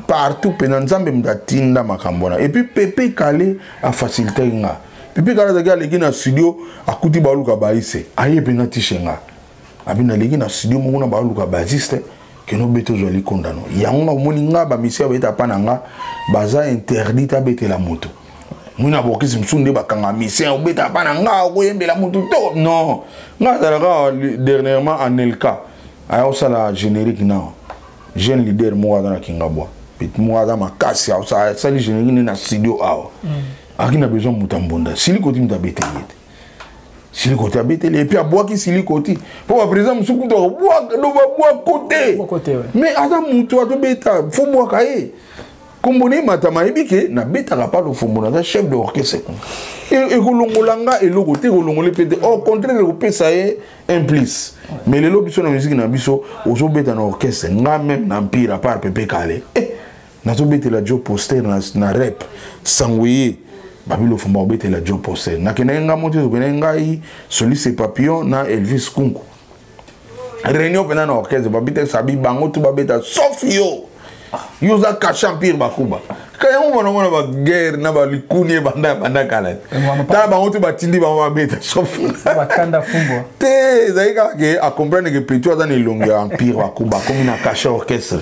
partout penanzambe mdatinda makambona et puis Pepe Kale a facilité nga Pepe Kale daga legi na studio akuti baluka baise aye pena tishenga abina legi na studio mona baluka baziste que no beto joli kondano yango moni nga ba mission beta pananga baza interdit abete la moto muna bokisi msunde bakanga mission beta pananga oyembela moto to non nga dalaga dernièrement en Elka ayo sala générique non jeune leader moi dans la Kingabwa pit moi dans ma casse ça ça les générique na studio awa akina besoin mutambonda silikoti mtabete yete silikoti abete et puis aboa ki silikoti pour par exemple musuku to boa do boa côté mais ata mutu to beta fo boa kae kombone matama ebike na beta ka pas le fombo na chef d'orchestre et kolongolanga eloko te kolongole pete au contraire ko pesa implice mais les lobbies sur la musique na biso ozo beta na orchestre nga même na empire à part Pepe Kale na to beta la job poster na rap sangoye babilo fombo beta la job poster na kenenga moto ko nenga yi Soliste Papillon na Elvis Kunku réunion pena na orchestre babita sabi bango to babeta Sofio yoza caché empire bakuba kayango mona ba guerre na ba likuni banda kala ta ba ngoto batindi ba beta sauf ba kanda fumbo te zaika ke a comprendre que plutôt dans les longues empire bakuba comme na caché orchestre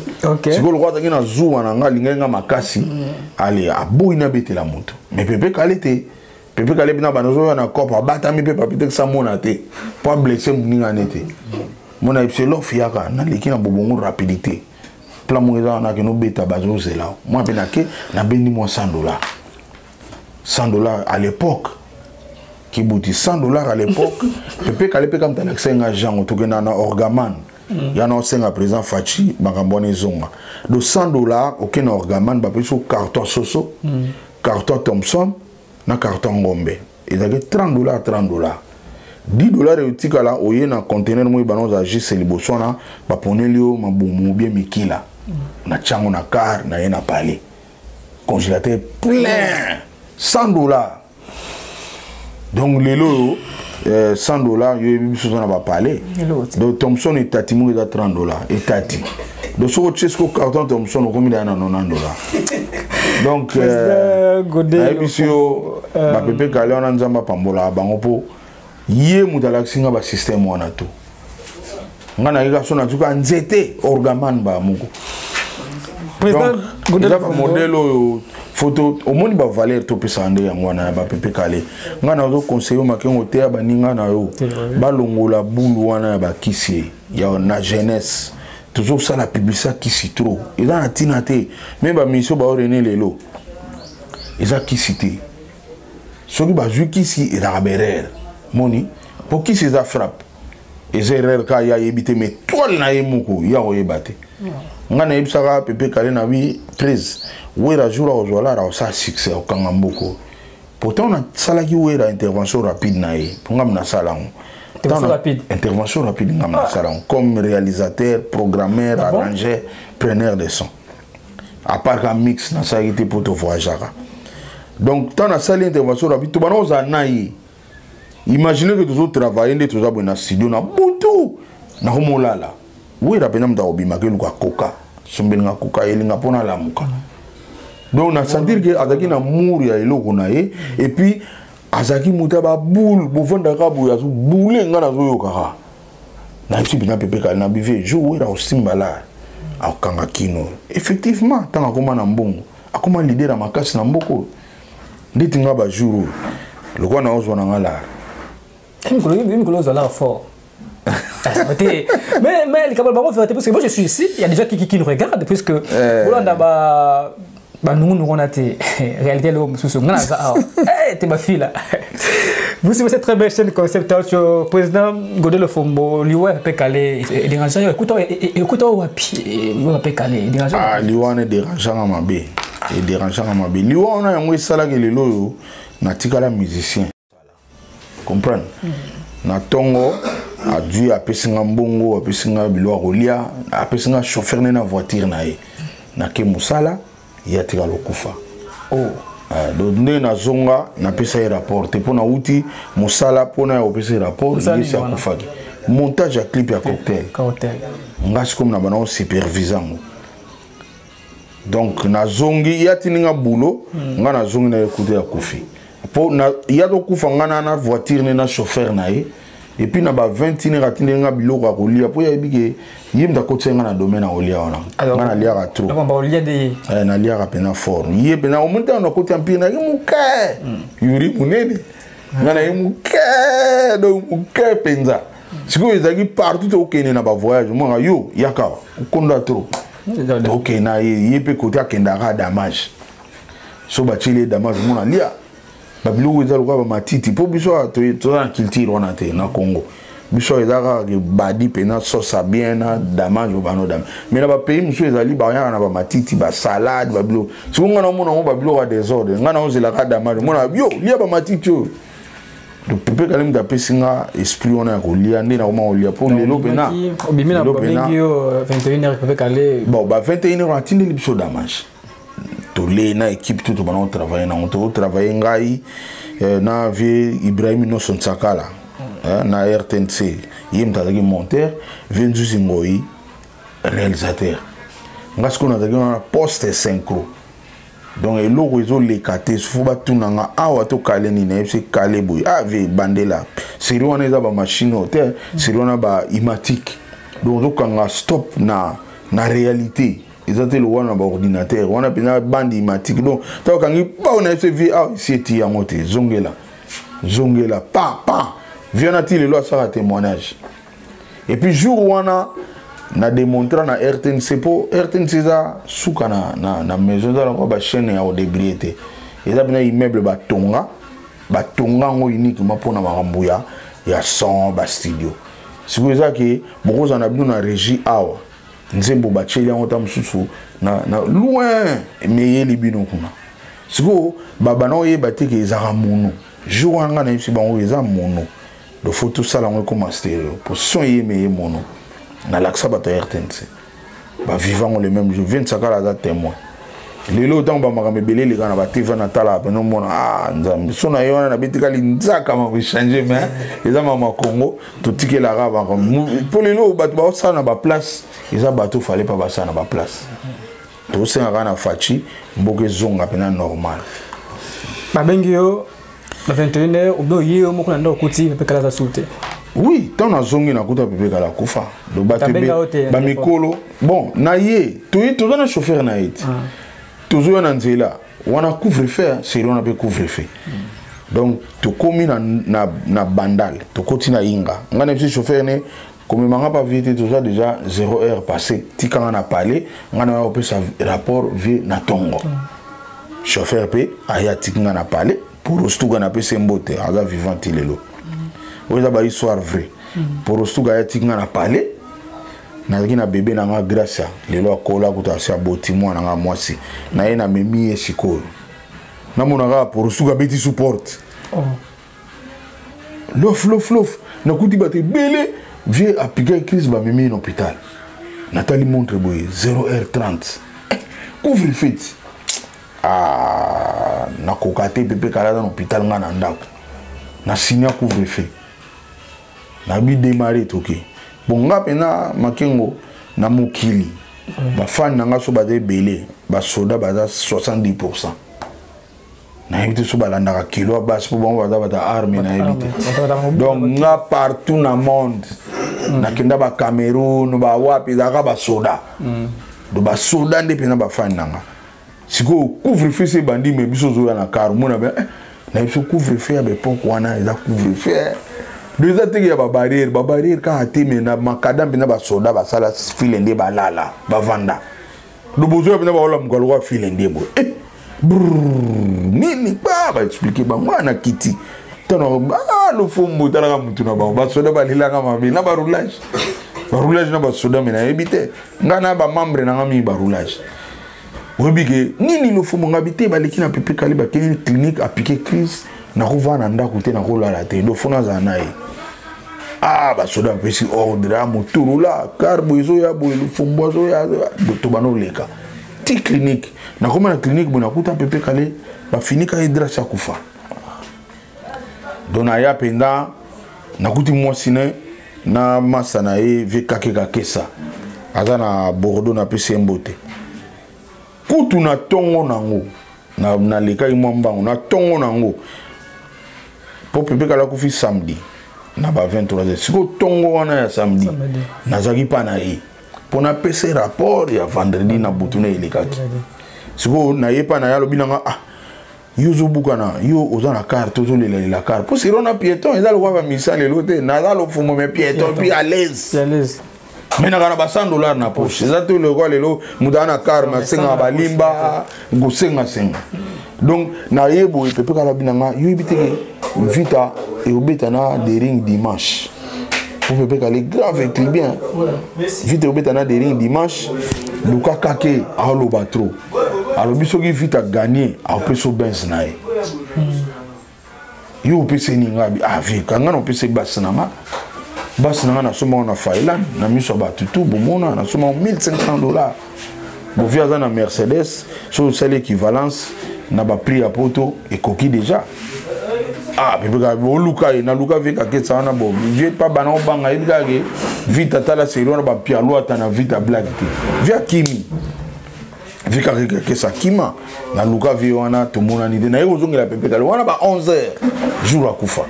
si ko le roi na zuwa na nga linga makasi allez a boina bete la moto mais Pepe Kale te Pepe Kale bina banozo na kopa bata mi pepa peut-être ça mona te pas blesser mninga nete mona ipselo fiaka na likina bobongo rapidité plan moi na que no beta bazo zela moi penake na bendi moi $100 à l'époque qui bouti $100 à l'époque Pepe Kale pe comme ta l'accent Jean to na orgaman ya na senga présent fachi bakambone zonga de $100 aucun orgaman ba peso carton soso carton Thompson na carton ngombe et ça $30 $10 etikala oye na conteneur moi banon za juste libosona ba ponelio mabumu bien mikila na chango na car na yena palais congélateur plein $100 donc lelo $100 yo biso na ba palais donc Thompson et tati mo za $30 et tati donc so chesco carton Thompson ko mi na $90 donc biso ba Pepe Kale on nzamba pambola bango po yé mutalaxinga ba système wana to ngana yika sona tuka nzete orgaman ba muko président godela ba modelo photo omoni ba valeur to pesande yangwana ba Pepe Kale ngana zo conseiller makengo te ba ninga na yo ba longola bulu wana ba kisi ya na jeunesse toujours ça la publicité kisi trop eza na tinate même ba mission ba rené lelo eza kisi te soki ba ju kisi eza berere moni pour qui c'est ça frappe et c'est rare quand il y a évité mais toi na yemuko ya oyebate ngana yebsaka Pepe Kale na 13 wera jour au jola ra ça succès au kangamboko pourtant on a salaki wera intervention rapide na ye ngam na salango intervention rapide ngam na salango comme réalisateur programmeur arrangeur preneur de son à part qu'un mix na ça été pour te voyager donc tant na sali intervention rapide to bano za nayi. Imaginez que tous autres travaillent dans le studio na butu na homolala. Oui, la peine d'obima que nous coca. Sombelinga coca elinga pona la muka. Donc on a senti que azaki na mour ya eloko na ye et puis azaki muta ba boule bo vanda ka bo ya zo boule ngana zo yoka. Na ti bina pepe ka na bive jouer au simbala au kanga kino. Effectivement, tant akoma na mbongo, akoma leader na makasi na mboko. Nditi nga ba jour le quoi na ozo na ngala. Une colosse là fort. Mais les camarades parce que moi je suis ici, il y a des gens qui nous regardent puisque nous on a été réalité l'homme sous ce t'es ma fille là. Vous suivez cette très belle chaîne Concept Audio président Godel Fombo liwa pe calé dérangeant écoute wapi liwa pe calé dérangeant ah liwa ne dérangeant ma bé et dérangeant ma bé liwa on a yango sala ke lelo yo na tikala musicien comprendre na tongo a dû a pesinga mbongo a pesinga bilo rolia a pesinga chauffeur na voiture na ye na ke musala ya tika lokufa oh donc na zonga na pesa rapport te pona uti musala pona o pesa rapport yesi akufaki montage ya clip ya cocktail ngasi comme na bana supervisant donc na zongi ya tininga boulot nga na zongi na écouter ya kufi po na ya do kufa nga na voiture na chauffeur na ye et puis na ba 21 ratinga biloko ya kolia po ya bike yimda kotenga na domaine na olia wana nga na lia trop donc ba olia de na lia rapena fort ye pena o monta na côté empire na muke yuri munene nga na muke do muke penza siko ezaki partout au Kenya na ba voyage mo yo yaka konda trop OK na ye pe côté akenda ka damage so ba chile damage mo na lia ba biloko ezalo kwa ba matiti po biso to na culture wana te na Congo biso ezaka ke badi pena sosa bien na damage o bano dam mais na ba pays musu ezali ba yana na ba matiti ba salade ba biloko so ngana mona mo ba biloko désordre ngana ozela ka damage mona yo lia ba matiti o le pepe kalim da pesinga esprit on a ko lia ndena ko ma o lia po lelo pena obimina ba bingio 21h pepe kale bon ba 21h atindi biso damage les na équipe tout on travailler na on travailler ngai na vie Ibrahim no Sonsakala na RTNC yim tazaki monteur Venzu Zingoi réalisateur ngasko na tazaki na poste synchro donc et logo izo les katé faut ba tunanga awa to kaleni na FC Kaleboy ave bandela série wana eza ba machine hotel série wana ba imatique donc to kanga stop na réalité ils ont le one about ordinateur on a bien bande imatique donc toi quand il pas on a fait VR c'est en moté zongela pa vient-il le ça témoignage et puis jour on a démontré na RTNC pour RTNC ça souka na maison ça la ba chaîne ya odebriété et ça bien immeuble ba tonga ngo uniquement pour na makambo ya son ba studio c'est pour ça que beaucoup en a bien na régie awa nzembo bacheli yango ta mususu na loin mais libino kuna siko baba na oyeba te ke ezaka mono jour anga na yisi bango eza mono do photo sala ngo comme stéréo pour son yeme mono na laksa bato RTNC ba vivant le même jour 25 ans za témoin lelo tant ba makambe belele kana ba TV na tala ba no mona nzambe so na yona na betikali nzaka ma ko changer mais eza mama Congo to tikela ka ba pour lelo bato ba sa na ba place eza bato fallait pas ba sa na ba place to se na fachi mboke zonga pena normal ba bengi yo ba 21h obo yo moko na ndo kuti pe kala za soute oui tant na zongi na kuta pepe kala kufa do batebe ba mikolo bon na ye to na chauffeur na it toujours na nzela wana couvre-feu c'est on appelle couvre-feu donc to komi na bandal to kotina inga ngana petit chauffeur ne comme manga pas vite toujours déjà 0 heure passée tikanga na parler ngana on peut sa rapport vie na tongo chauffeur pe aya tikanga na parler pour ostuga na pe sembote aga vivant lelo oza ba histoire vrai pour ostuga aya tikanga na parler na kina bébé na nga grâce lelo akola kuta boti mwana nga mwasi na ye na memi esiko na mona ga pour suka beti support lof na kuti bate belé vie appliquer crise ba memi en hôpital Nathalie montre boy 0h30 couvre fête na kokate bébé kala dans hôpital nga na ndako na signa couvre fête na bi démarrer toké bon nga pena makengo na mokili ba fan nanga so ba de belé ba soda ba 70%. Na évité so ba landa kilo bas pour bon ba armée na évité. Donc nga partout na monde na kenda ba Cameroun ba wapi zaka ba soda. Do ba soda nde pena ba fan nanga. Siko couvre-feu c'est bandi mais biso zo na car mona be na biso couvre-feu be pourquoi na za couvre-feu. Deux attaques ya ba barrière ka ati mais na makadam pena ba soda ba sala file nde ba lala ba vanda. Do bozo pena ba ola mukalo file nde bo. Nini ba expliquer ba mwana kiti. Tono lo fombo tala mutu na ba soda ba lilanga mami na ba roulage. Ba roulage na ba soda mais na ebité. Ngana ba membre na ngami ba roulage. Webike nini lo fumo ngabite baleki na pepe kali ba kini clinique appliquer crise na kovana ndako te na kolala te do fona za nae ba soda pesi ordre a moturula carbo izo ya bo lo fumo zo ya to bano leka ti clinique na koma na clinique bona kuta pepe kali ba finika hydra cha kufa dona ya penda na kuti mwasine na masana e vekake kesa azana Bordeaux na pesi mbote kutu na tongo nango na leka imwambango na tongo nango po pepe kala kufi samedi na ba 23h siko tongo wana ya samedi nazaki pa na ye po na pese rapport ya vendredi na butu na elekaki siko na ye pa na ya lobi nanga yo zo bukana yo oza na carte zo lela carte po siro na piéton eza lo kwa misale lote na za lo fumo me piéton puis à l'aise. Mais na ba $100 na poche. Zato le quoi lelo mudana karma senga balimba go senga. Donc na yebo e pepe kala binanga yo ibiteke vita e obeta na des rings dimanche. Pour pepe kala grave et bien. Vita obeta na des rings dimanche. Luka kake a lo batro. Alors biso ki vita gagner a peso benz na e. Yo pese ninga bi vi kanga no pese basinama. Bas na soma na Failan na miso ba tutu bomona na soma $1,500 bo via na Mercedes so c'est l'équivalence na ba prix à poto et coquille déjà bébé bo luka na luka veka ketsa na bo vie pas bana banga ibika ke vita tala sero na ba pialo atana vita black via kimi vika ke sa kima na luka vie wana to mona ni na yozongela pepe kala wana ba 11h jour akufa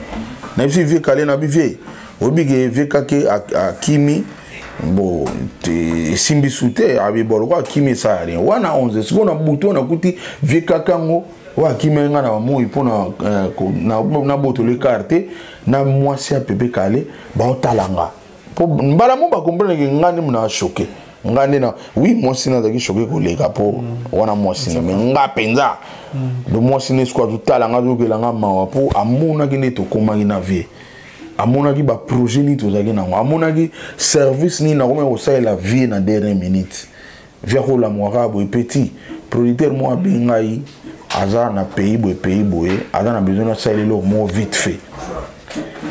na bisi vie kale na bivie obige vekake a kimi bo te simbi sute abi bolwa kimi sa rien wana 11 sikona buto na kuti vekaka ngo wa kimi nga na mo ipona na boto le carte na mwasi a pepe kale ba otalanga po mbala mo ba comprendre que ngani mna choqué ngani na oui mwasi na zaki choqué ko leka po wana mwasi me nga penza do mwasi ne skwa tutalanga do kelanga mawa po amuna kine to komaki na vie amonaki ba projet ni tozaki nango amonaki service ni na koma osala la vie na dernière minute via ko la moira bo petit producteur moi bengai aza na pays boye aza na besoin na salelo mo vite fait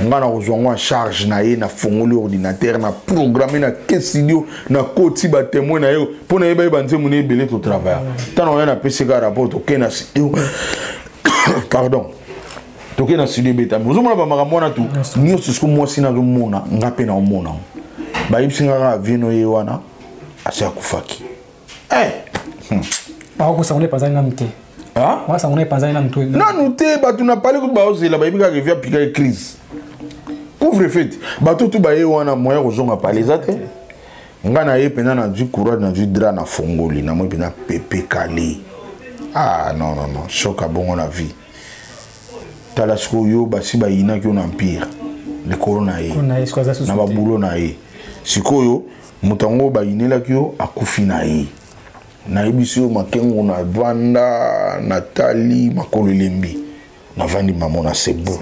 ngana kozongwa charge na ye na fongoli ordinateur na programmer na studio na koti ba témoin na yo pona yeba ba nzemu ne belé to travail tano na PCK rapport to kena pardon toke na studio beta muzomona ba makamona tu nyo siko mwasi na mona ngape na mona ba ibsinga ka vino ye wana asia kufaki ba ko sa ngone panza ngamte wa sa ngone panza na mtu na nute ba tu na parler ko ba ozela ba ibika ke via pika crise couvre-feu ba tout ba ye wana moya ko zonga parler zate ngana ye pena na du courage na du dra na fongoli na mo pena pepe kali non choc a bon la vie talasiko yo basi ba ina ki on empire le corona ye na ba bulo na ye sikoyo mutango ba inela ki yo akufi na ye na ibisio makengo na Vanda Nathalie makolo lembi na vandi mamona sebo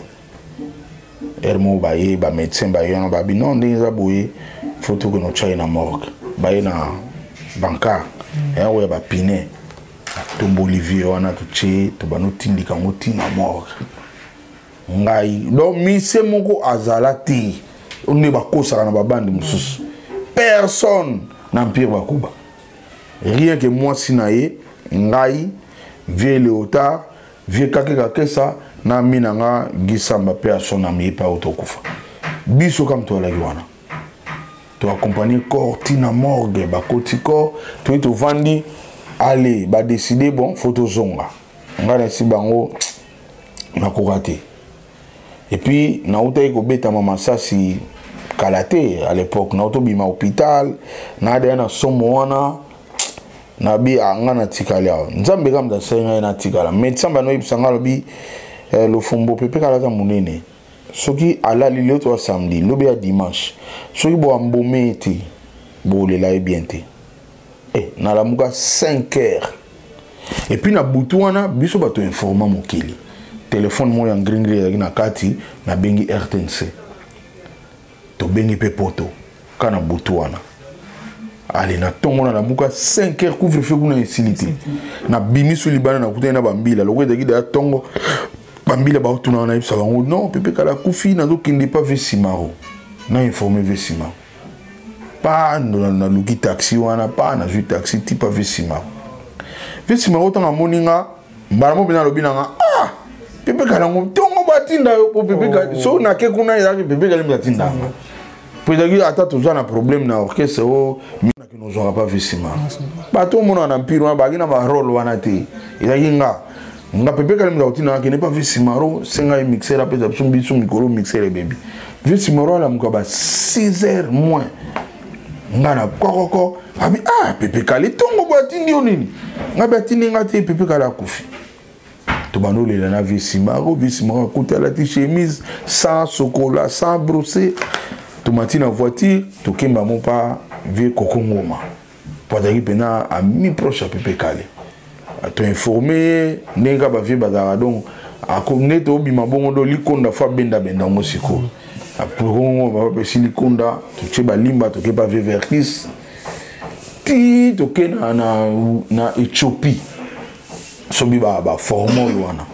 ermo ba ye ba médecin ba yo na ba binon ndeza boye photo ko no China morgue ba ye na banka ya ba pine to Bolivie wana to che to banotindika ngotina morgue ngai do mise moko azalati on ba kosa na babandi mususu personne n'empire bakuba rien que moi sinaye ngai vie Léotard vie kakeka kesa na minanga gisamba pe asona mi pa autokufa biso kam to la wana tu accompagner corps tina morgue ba koti corps tu to vandi allez ba décider bon photo zonga ngana si bango na ko raté et puis na uta ko beta mama sasi kalaté à l'époque na to bima hôpital na da na somo wana na bi ngana tikala nzambe kam da senga na tikala médecin bano ibsanga lobi le fombo pepe kala za munene soki ala lilo to samedi lobi ya dimanche soki bo ambomé ti bo le la bien te na la muka 5 heures et puis na butu wana biso bato informa mokili téléphone mo ya ngringri na kati na bengi RTNC to bengi pe poto kana butu wana allez na tongo na muka 5 heures couvre-feu kuna insilité na bimisu libana na kutena bambila lokwe daki da tongo bambila ba tuna na ibsa bango non pepe kala kufi na zo kindi pas vesimaro na informer vesimaro pas na luki taxi wana pas na ju taxi type vesimaro vesimaro tanga moninga baramo bina lobina nga pepe kala ngo tongo batinda yo pepe kala so na ke kuna ya pepe kala batinda peut-être ata to na problème na orchestre o mina que nous aura pas vesimaro ba to mona na mpiro ba gina ba role wana te ila yinga nga pepe kala mga utina ke ne pas vesimaro senga mixer a peut-être son biso mikolo mixer le baby vesimaro la muka ba 6 heures moins nga na kokoko abi pepe kala tongo batindi onini nga batindi nga te pepe kala kufi to banole la na vesimaro kuta la ti chemise sans chocolat sans brosser to matina voiture to kemba mo pa vie kokongoma peut-être pena a mi proche a pepe kala to informer nenga ba vie bazara donc a connaître obi mabongo do likonda fa benda ngo siko apurongo ba pe silikonda to cheba limba to ke ba verkis ti to ke na Éthiopie sobi ba formol wana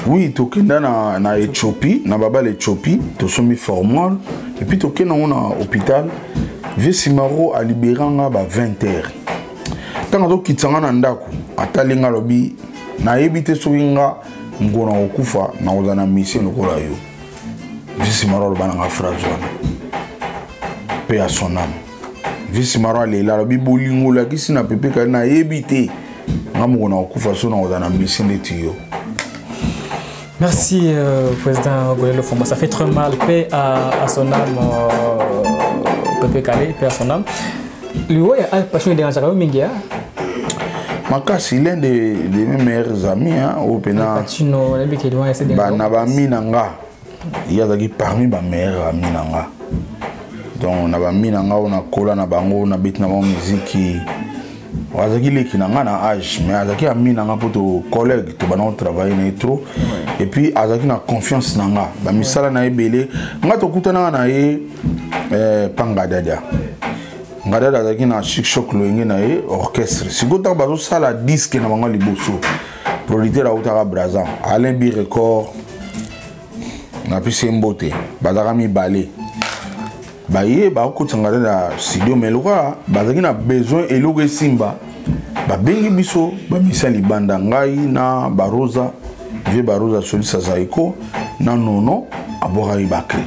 oui to ke na Éthiopie na baba l'Éthiopie to somi formol et puis to ke na hôpital Vesimaro a libéranga ba 20 heures tanga to kitsanga na ndako atalinga lobi na ebite soinga ngona okufa na ozana mission lokola yo Vesimaro bana nga frazona pe a son âme Vesimaro le la lobi bolingo la kisi na pepe ka na ebite ngamo na okufa so na ozana mission de tiyo. Merci président Golelo Fomba, ça fait très mal, paix à son âme Pepe Kale, paix à son âme. Lui, il a passion de Angela Mingia. Makasi, l'un de mes meilleurs amis, au Pénal. Nabami Nanga. Il y a parmi mes meilleurs amis Nanga. Donc, Nabami Nanga, on a collé na bango, on a bit na musique. Azaki leki nanga na âge, mais azaki ami nanga pour to collègue, to banon travailler na trop. Et puis azaki na confiance nanga. Ba misala na ebele, nga to kutana na ye pangadada. Ngadada azaki na chic choc loenge na ye orchestre. Sigota bazo sala disque na bango liboso. Producteur autara Brazza, Alain Bi record. Na pisi mbote, bazaka mi balé. Baye ba ko tsangala na studio meloka bazaki na besoin eloge simba ba bengi biso ba misali banda ngai na baroza vie baroza solisa zaiko na nono abora ibakre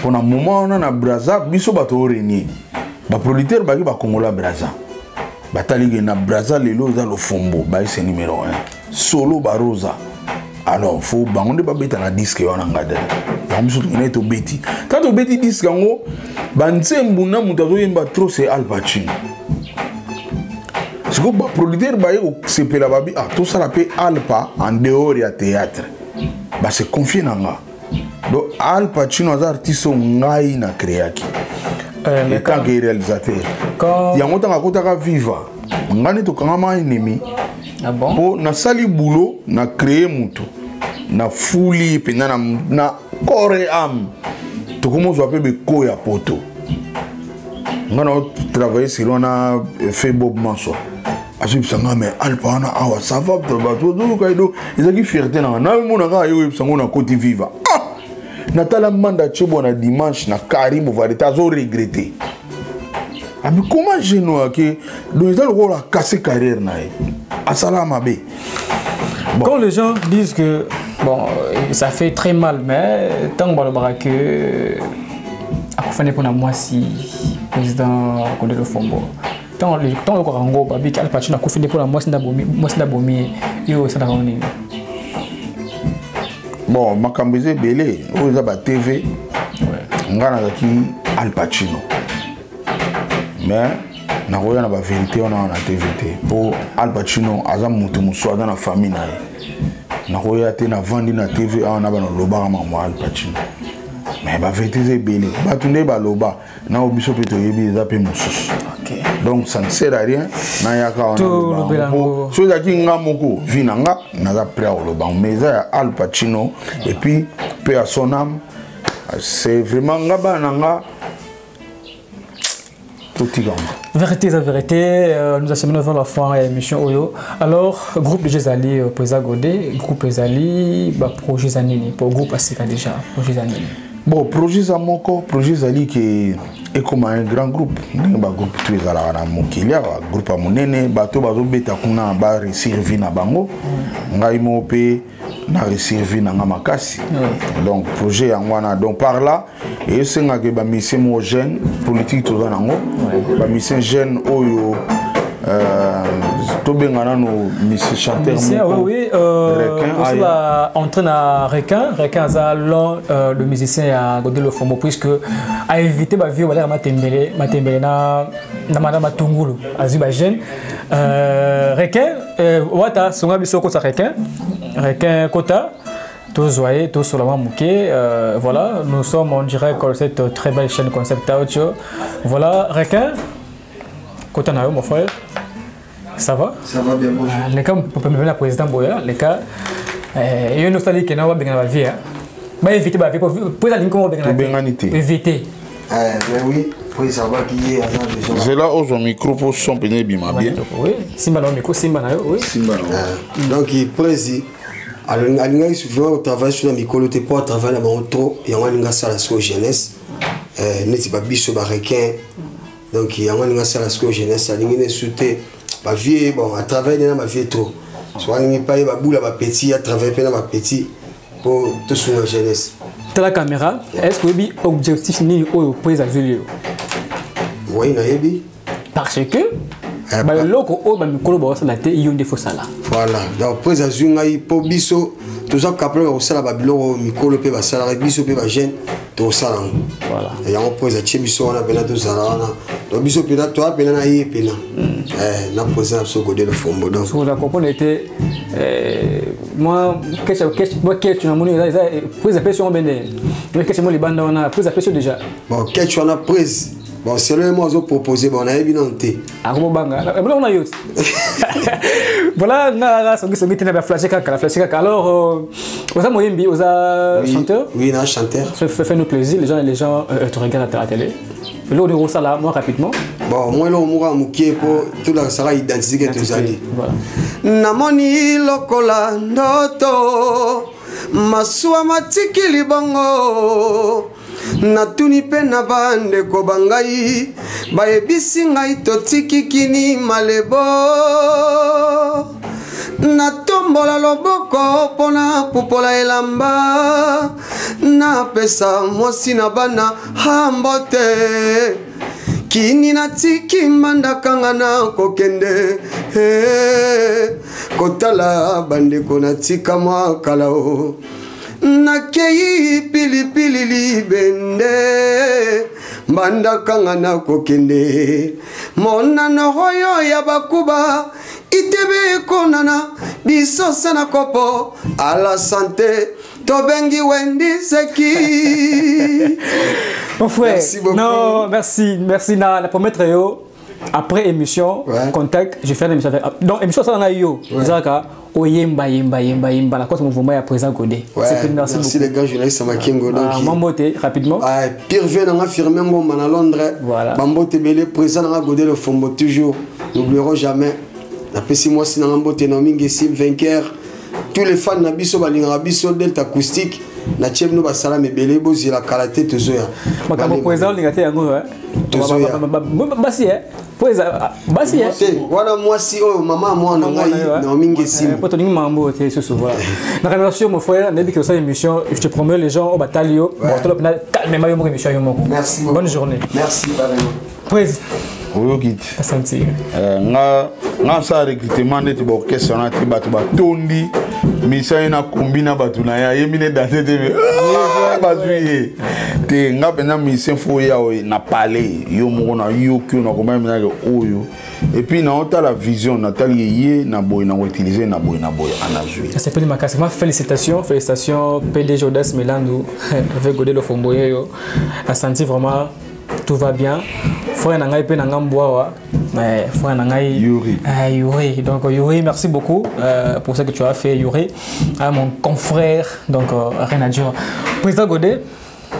pona moment na Brazza biso ba to renier ba producteur baki ba kongola Brazza batalige na Brazza lelo za lo fombo ba ese numéro 1 solo baroza. Alors, faut bangonde ba beta na disque wana ngada. La musu ngene to beti. Quand to beti disque ngo, banzembu na mutazo yemba trop c'est Al Pacino. Ce que ba producteur ba yo sepela babi tout ça la pe Alpa en dehors ya théâtre. Ba se confier nanga. Donc Al Pacino az artiste ngai na créaki. Mais quand il réalisateur. Ya ngota ngakota ka viva. Ngane to kanga ennemi. Ah bon? Pour na sali boulot na créer mutu. Na fuli pe na corps âme to comment so appelle ko ya poto ngana travailler sur on fait Bob Manso asu sanga mais alpa na awa ça va to do kaido ezaki fierté na mona ka yo sango na Côte Viva natala manda chebo na dimanche na Karim Vareta zo regretter mais comment je know que donc ça le rôle a cassé carrière na asalama be. Bon. Quand les gens disent que bon, ça fait très mal, mais tant que à fallait pour moi si président Godé le Fombo. Tant le Corango, Babi, Al Pacino a confiné pour moi si Nabomi, yo ça n'a rien. Bon, ma cambise belé, vous avez TV, on a Al Pacino. Mais na roya na ba vérité on a na TVT pour Al Pacino azam mutu muswa dans la famille na roya te na vandi na TV on a ba no loba ma Al Pacino mais ba vérité c'est belé ba tunde ba loba na obiso peto yebi za pe mususu. Donc ça ne sert à rien na yaka on a so za ki nga moko vinanga na za prêt au loba mais ça Al Pacino et puis paix à son âme, c'est vraiment ngaba nanga. Vérité, la vérité, nous acheminons vers la fin de l'émission Oyo. Alors, groupe de Jezali, Président Godé, groupe Jezali, projet Zanini, pour groupe Asika déjà, projet Zanini. Bon, projet Zamoko, projet Zali qui est comme un grand groupe. Un groupe très à la Mokilia, un groupe à Monene, bateau bateau beta kuna ba reservi na bango, ngai mope na reservi na ngamakasi. Donc projet angwana donc par là et c'est nga ke ba mission mo jeune politique to zanango, ba mission jeune oyo Tobengana no Monsieur Chanteur oui, aussi entraîne à Requin le musicien à Godé le Fombo puisque a évité ma vie voilà matembele na madame Matungulu azubajen Requin wata songa biso ko sa Requin kota tous voyez tous sur la mouké voilà nous sommes en direct sur cette très belle chaîne Concept Audio voilà Requin kota na yo mon frère. Ça va? Ça va bien, bonjour. Les cas, pour me la président Boya, les cas, il y a une nostalgie qui n'a pas bien dans la vie. Mais éviter, pour la ligne, comment bien éviter. Mais oui, pour savoir qui est agent de gens. C'est là où son micro pour son péné bien. Oui, Simba dans le micro, Simba là, oui. Simba. Donc, il précise. Alors, il y a souvent au travail sur le micro, le pas travail dans mon trop, et on a une salle à jeunesse. N'est-ce pas biso barrequin. Donc, il y a une salle à jeunesse, il y a sauté. Ma vie, bon, à travers ma vie trop. Soit on n'est pas boule à ma petit, à travers ma petit pour tout sur ma jeunesse. T'as la caméra, est-ce que vous avez objectif ni au président Julio? Oui, naïbi. Parce que le loco au bas micro ça la tête il y a des faux là. Voilà. Donc président Julio pour biso tout ça qu'après au sala babilo micro le pe ba sala biso pe ba jeune tout ça là. Voilà. Et on président biso on a besoin de ça là. Donc biso pe là toi pe là na y pe là. Na président so Godé le Fombo donc. Vous la comprenez était moi qu'est-ce tu as moni là prise pression ben mais qu'est-ce moi les bandes on a prise pression déjà. Bon qu'est-ce tu en as prise. Bon c'est le moi ont proposé bon on a évidemment. Ah comment banga. On a eu. Voilà na so gite na flash kaka alors oza moyembi oza chanteur. Oui, un chanteur. Fait nous plaisir les gens te regardent à la télé. Là, on est là, moi rapidement. Bon, moi, là, on mouké pour tout la sera identité que tu as dit. Namoni lokola ndoto masua matikili bango natuni pe na bande ko bangai bayebisi ngai totiki kini malebo natombola loboko pona pupola elamba na pesa mosi na bana hambote kini na tiki mandakanga na kokende kotala bande kona tika mwa kalao nakei pilipili libende mandakanga na kokende mona nohoyo ya bakuba itebe konana biso sana kopo à la santé tobengi wendi seki. Mon frère, merci beaucoup. Non, merci na promettre yo après émission contact je fais l'émission avec donc émission ça na yo zaka oyemba la cause mouvement ya président Godé. Merci les gars journalistes Makingo donc Mambote rapidement. Pierre Vena a firmé ngoma na Londres. Voilà. Mambote belé président na Godé le Fombo toujours. N'oublierons jamais. Après 6 mois, si on a un beau ténor, vainqueur, tous les fans de Bisso, Balinga Bisso, Delta Acoustique, na tie bino basala mebele bozila kalaté tozoya makambo président lingate yango basi basi wana mwasi oyo mama mwana ngai na mingi simu poto ningi mambo te susu voilà na relation mon frère nebi que ça émission je te promets les gens au batalio bon to calme mayo mo émission yo moko merci bonne journée merci président oyokiti asante nga sa recrutement neti ba orchestre na te bato batondi misa na kombina bato na ya yemine danser te bazui te nga pena misa fo ya na parler yo moko na yo kyo na komba mina oyo et puis na ota la vision na tali ye na boy na utiliser na boy ana jouer c'est pas makasi ma félicitations PDG Audace Melandu avec Godé le Fomboye yo a senti vraiment tout va bien. Frère Nangai pe Nangamboa, frère Nangai Yuri. Donc Yuri, merci beaucoup pour ce que tu as fait Yuri. À mon confrère, donc rien à dire. Président Godé,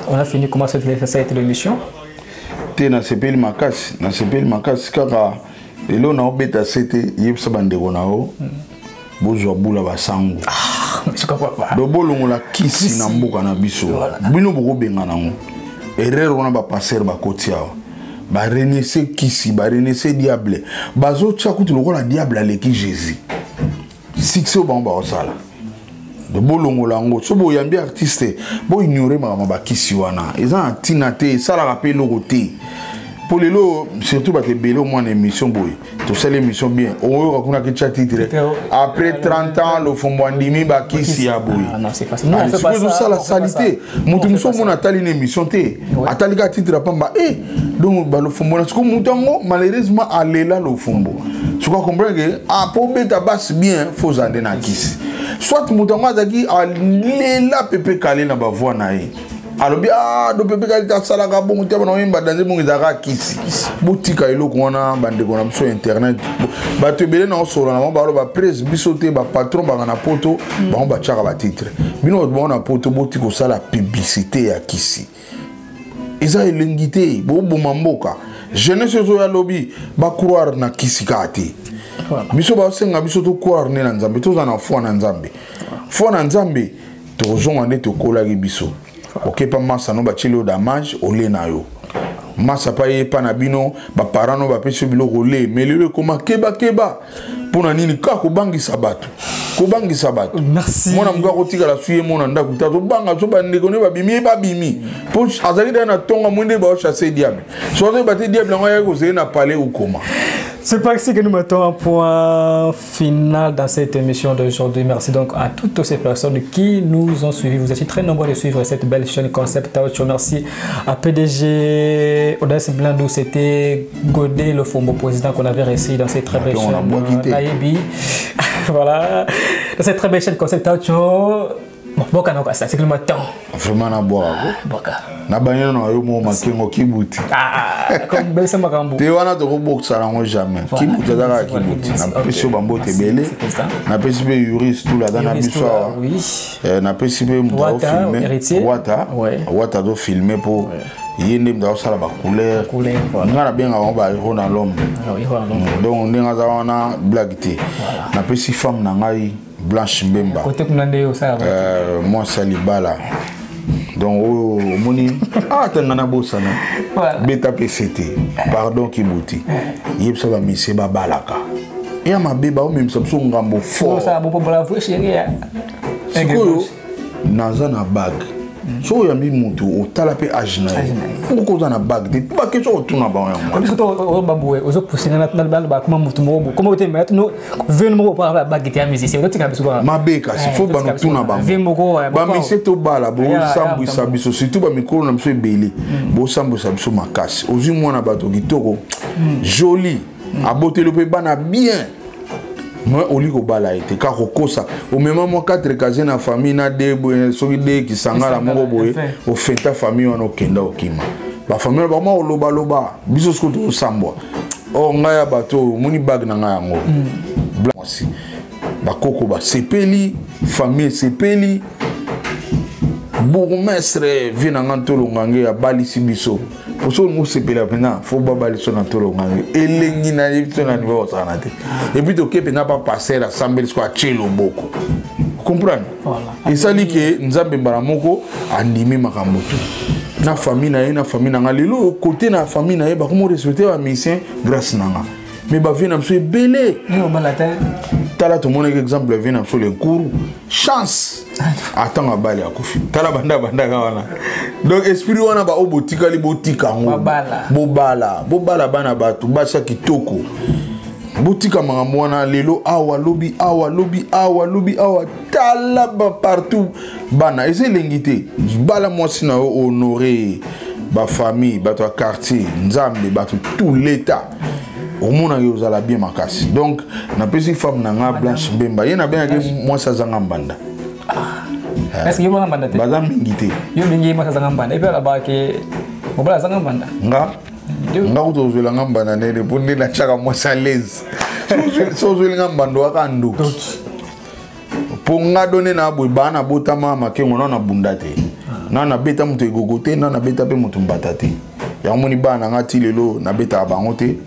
on a fini comment ça a été l'émission. T'es na CPL Makas, kaka elo na obeta c'était yebsa bandeko nao. Bozwa bula basango. Je comprends pas. Do bolongola kisi na mboka na biso. Bino boko benga nango. Erreur on a ba passer ba kotia. Ba renese kisi, ba renese diable. Bazo tchakuti lokola diable aleki Jésus. Sikse ba ba osala. De bolongola ngo so bo yambi artiste bo ignorer ba kisi wana. Eza antina te, sala rappel lokote. Pour les lots, surtout parce que Bélo, moi, une émission, tout ça, l'émission bien. On a un titre. Après 30 ans, le fond bandimi, qui s'y a bouillé. Non, c'est pas ça. C'est ça la salité. Mon a une émission. A talika titre à Pamba. Donc, le fond bandimi, c'est comme malheureusement, aller là, le fond. Tu comprends que, pour mettre basse bien, il faut aller dans Kiss. Soit Moutango Zaki, aller là, pépé calé dans la voie naïe. Alors bien do pepe ka sala ka bon te bana yimba danze bon izaka kisi botika eloko wana bande kona sur internet ba te belé na solo na ba ba presse bisoté ba patron ba na poto ba ba chaka ba titre bino ba na poto botiko sala publicité ya kisi eza elengité bo bomamboka jeunesse zo ya lobby ba croire na kisi kati biso ba senga biso to croire na nzambe to za na foi na nzambe to zonga ne to kola biso. Ok, pas massa no bachilo damage au lait na yo. Massa pa ye pa na bino ba parents no ba pese bilo rolé mais le comment keba pour na nini ka ko bangi sabato. Ko bangi sabato. Merci. Mona mga ko tika la suye mona ndako ta to banga so ba ndeko ne ba bimi. Pour azali na tonga mwende ba chasser diable. So ba te diable ngaya ko ze na parler ou comment. C'est pas ici que nous mettons un point final dans cette émission d'aujourd'hui. Merci donc à toutes ces personnes qui nous ont suivis. Vous étiez très nombreux de suivre cette belle chaîne Concept Audio. Merci à PDG Audace Melandu. C'était Godé le Fombo président qu'on avait réussi dans cette très belle chaîne Naïbi. Voilà. Dans cette très belle chaîne Concept Audio. Bon, c'est que le matin. Vraiment, na boire. Na banyo na yo mo makengo kibuti. Comme belle makambo. Te wana to boxa na jamais. Kibuti za kibuti. Na pesi ba te belé. Na pesi be juriste tout là dans la biso. Oui. Na pesi be mo filmer. Wata do filmer pour yende mda osala ba couleur. Ngana benga ba héros na l'homme. Donc ndinga za wana blague te. Na pesi femme na ngai Blanche Mbemba. Moi Salibala. Donc moni tangana bosana. Beta PCT. Pardon Kibuti. Yebsa ba mise ba balaka. Et ma beba o même sabso ngambo fort. Ça bo pour la voix chérie. Sikoyo naza na bag. So ya mi mutu o talape ajna. Ko za na bag de ba ke so tuna ba yango. Parce que to baboué ozo pousser na bal ba comment mutu mo comment te mettre no veut mo pa la bag te musicien. On tika biso ba. Ma beka si faut ba no tuna ba. Ba mi seto bala bo sambu sabiso surtout ba mikolo na biso ebele. Bo sambu sabiso makasi. Ozi mwana bato kitoko joli. Abotelo pe bana bien. Moi au lit au bala été car au kosa au même moment 4 casés na famille na de solide qui sangala moko boye au feta famille on okenda okima ba famille ba mo loba biso sko to sambwa o ngaya bato muni bag na ngaya ngo blanc ba koko ba sepeli famille sepeli bourgmestre vina ngantolo ngange ya balisi biso pour ça nous sepeli pena faut ba balisi na tolo ngange elengi na biso na niveau sanate et puis to kepe na pas passer la sambelsko a chelo boko comprendre et ça li que nzambe baramoko andimi makambo na famille na nga lelo côté na famille na ye ba komo respecter ba mission grâce nanga mais ba vient absolument belé yo balata tala to mon exemple vient absolument cours chance attends abali akufi tala banda wana donc esprit wana ba obotika li botika ngo bobala bana batu basa kitoko botika makambo wana lelo awa lobi tala ba partout bana ese lengité bala mwasi na honorer ba famille bato a quartier nzambe bato tout l'état au monde a yozala bien makasi donc na pesi femme na nga Blanche Mbemba yena bien ke mwasi azanga mbanda est-ce que yo mbanda te baza mingité yo mingi mwasi azanga mbanda et puis là ba ke mobala azanga mbanda nga kutozwela nga mbanda nene po nde nachaka mwasi à l'aise sozweli nga mbando waka ndoki po nga done na boy bana botama makengo na bunda te na beta mutu egogo te na beta pe mutu mbata te ya moni bana nga ti lelo na beta bango te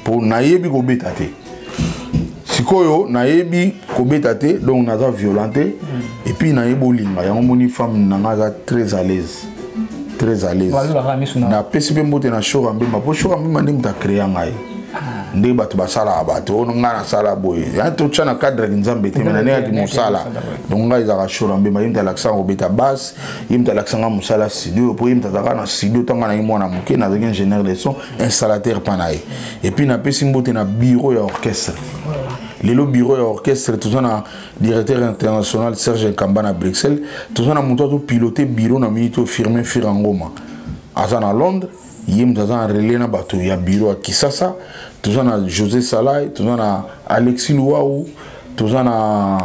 po nayebi ko beta te sikoyo nayebi ko beta te donc naza violenté et puis nayebo linga ya moni femme na nga très à l'aise na pesi pe mbote na show Mbemba po show Mbemba ndi muta créer ngai ndi batu basala abato ono nga na sala boy ya to chana cadre nzambe te mena ne ki mosala donc ngai za show Mbemba yimta l'accent au beta basse yimta l'accent nga mosala studio po yimta zaka na studio tanga na imona muke na zaki ingénieur de son installateur panaye et puis na pesi mbote na bureau ya orchestre lelo bureau ya orchestre tout ça directeur international Serge Kambana Bruxelles tout ça na moto to piloter bureau na minito firmé Firangoma azana Londres yim tazana relais na bato ya bureau à Kisasa tout ça na José Salai tout ça na Alexis Louaou tout ça na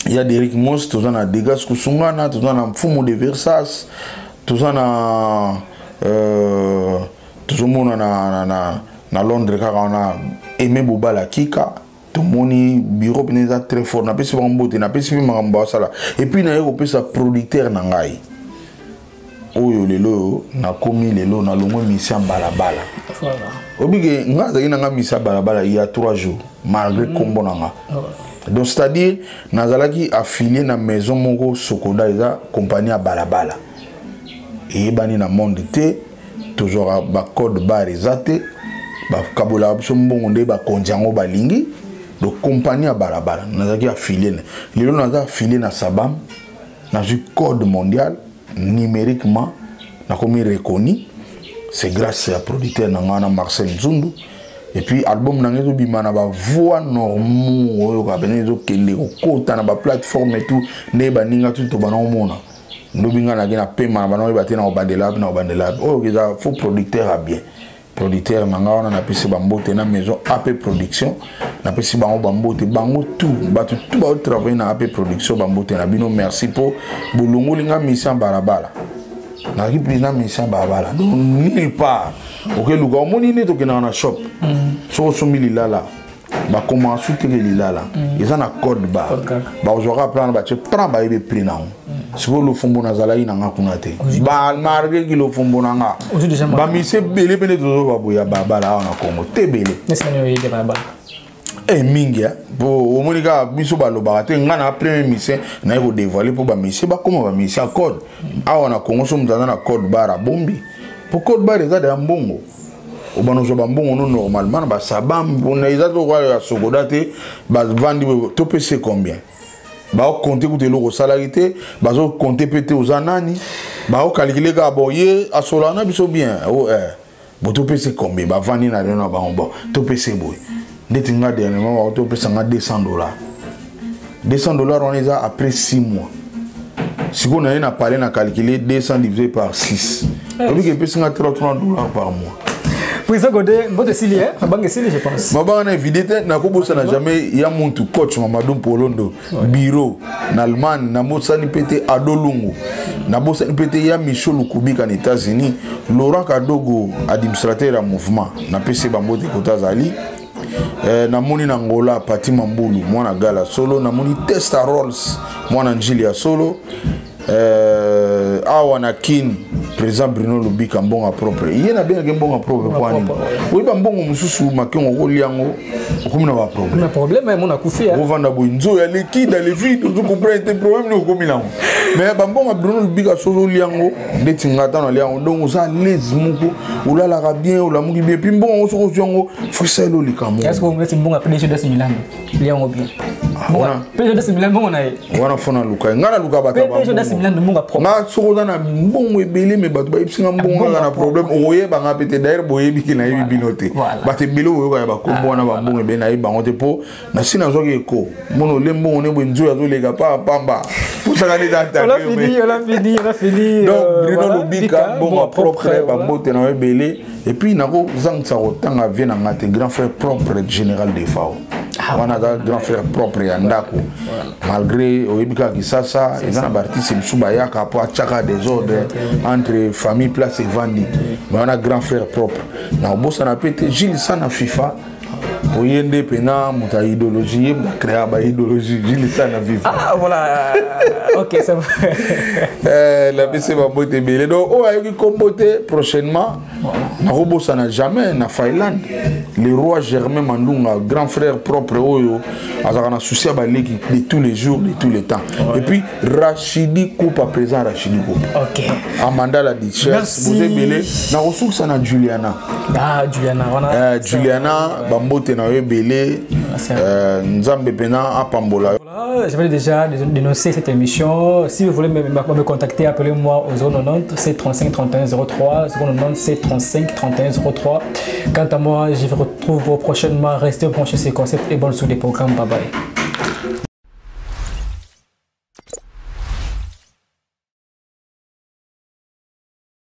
ya Derek Moss tout ça na Degas Kusungana tout ça na Mfumo de Versas tout ça na tout ça mona na Londres car on a aimé Bobala Kika tout moni bureau peneza très fort na pesi bambote na pesi makambo sala et puis na yeko pesa producteur na ngai oyo lelo na komi lelo na longo mission balabala obige nga zaki na nga mission balabala il y a 3 jours malgré kombo na nga donc c'est-à-dire nazalaki affilié na maison moko Sokoda eza compagnie à balabala et bani na monde te toujours ba code bar ezate ba kabola biso mbongo nde ba konjango balingi de compagnie à balabala nazaki affilié lelo naza affilié na Sabam na ju code mondial numériquement na komi reconnu c'est grâce à producteur na Marcel Nzundu et puis album na ngezo bima na ba voix normaux oyo ka benezo kende ko kota na ba plateforme et tout ne ba ninga tout to bana omona ndobinga na gina pema bana ba te na obandela oh kiza faux producteur a bien producteur nanga wana na pesi bambote na maison AP production na pesi bango bambote bango tout batu tout ba travailler na AP production bambote na bino merci pour bolongo linga mission balabala na ki président mission balabala donc nulle part OK luka omoni ne to kena na shop so sombi lilala ba commence tout que lilala ils en a code ba ozora plan ba tu prends ba ibe prix na si vous le fombo nazala ina nga kunate ba marge ki lo fombo na nga ba mise bele pene to ba boya babala na Congo te bele nesanyo yede babala mingia bo omonika biso ba lo ba te nga na premier mise na ko dévoiler pour ba mise ba comment ba mise a code awa na Congo so mutana na code bara bombi pour code bara za de mbongo obano zo ba mbongo no normalement ba Sabam on eza to kwa Sokoda te ba vandi to pese combien ba compter coûter le salarié ba zo compter pété aux anani ba calculer ka boye asolana biso bien oh bo to pese combien ba vandi na na ba bon to pese boy ndetinga dernièrement ba to pese nga $200 on est après 6 mois si on a parlé na calculer 200 divisé par 6 on dit que pese nga $30 par mois. Président Godé, votre Sili, banque Sili, je pense. Ma banque est vidéo, n'a pas jamais y a mon tout coach Mamadou Polondo, bureau, n'Allemagne, n'a pas ça ni pété Adolungu, n'a pas ça ni pété ya Michel Lukubik en États-Unis, Laurent Kadogo, administrateur à mouvement, n'a pas ces bambos de Kotazali, n'a moni n'Angola, Pati Mamboulou, moi na Gala solo, n'a moni Testa Rolls, moi na Angelia solo, Awana Kin, président Bruno Lubika mbonga propre il y a bien mbonga propre pour ani oui ba mbongo mususu makengo ko liango ko na ba problème na problème mais mon a koufi ko vanda bo nzo ya liquide dans les vides tu comprends tes problèmes no ko milango mais ba mbonga Bruno Lubika sozo liango ndeti ngata na liango donc ça les muko ulala ka bien ulamuki bien puis mbongo so ko jongo friselo likamo est-ce que vous mettez mbonga PDG de Milan liango bien PDG de Milan mbongo na wana fona luka ngana luka ba ka ba PDG de Milan mbonga propre na so na mbongo ebele me bato ba ipsinga mbongo na problème oye ba nga pete d'ailleurs boye biki na yebi binote bate belo oyo ba kombo na ba mbongo be na yebi bangote po na sina zo ke ko mono le mbongo ne bo nzo ya zo lega pa pamba pour ça que on a fini donc Bruno Lubika mbongo propre ba mbote na ebele et puis nako zangsa otanga vient na ngate grand frère propre général des FAO wana da grand frère propre ya ndako malgré oyebika kisasa ezana bartiste msuba yaka po achaka des ordres entre famille place et vandi mais on a grand frère propre na obosa na pete Gilles Sana FIFA oyende pena muta idéologie mda créa ba idéologie Gilles Sana FIFA ah voilà ok c'est vrai la BC va boter belé donc on a eu comboter prochainement na obosa na jamais na Finlande le roi Germain Mandunga grand frère propre oyo azaka na souci ba leki de tous les jours de tous les temps et puis Rachidi Coupe à présent Rachidi Coupe ok Amanda la Duchesse vous belé na ressource na Juliana ah Juliana wana Juliana bambote na belé nzambe pena apambola. Voilà, je vais déjà dénoncer cette émission. Si vous voulez me contacter, appelez-moi au 090 735 31 03 090 735 31 03. Quant à moi, je vous retrouve prochainement. Restez branchés sur Concept et bonne suite des programmes. Bye bye.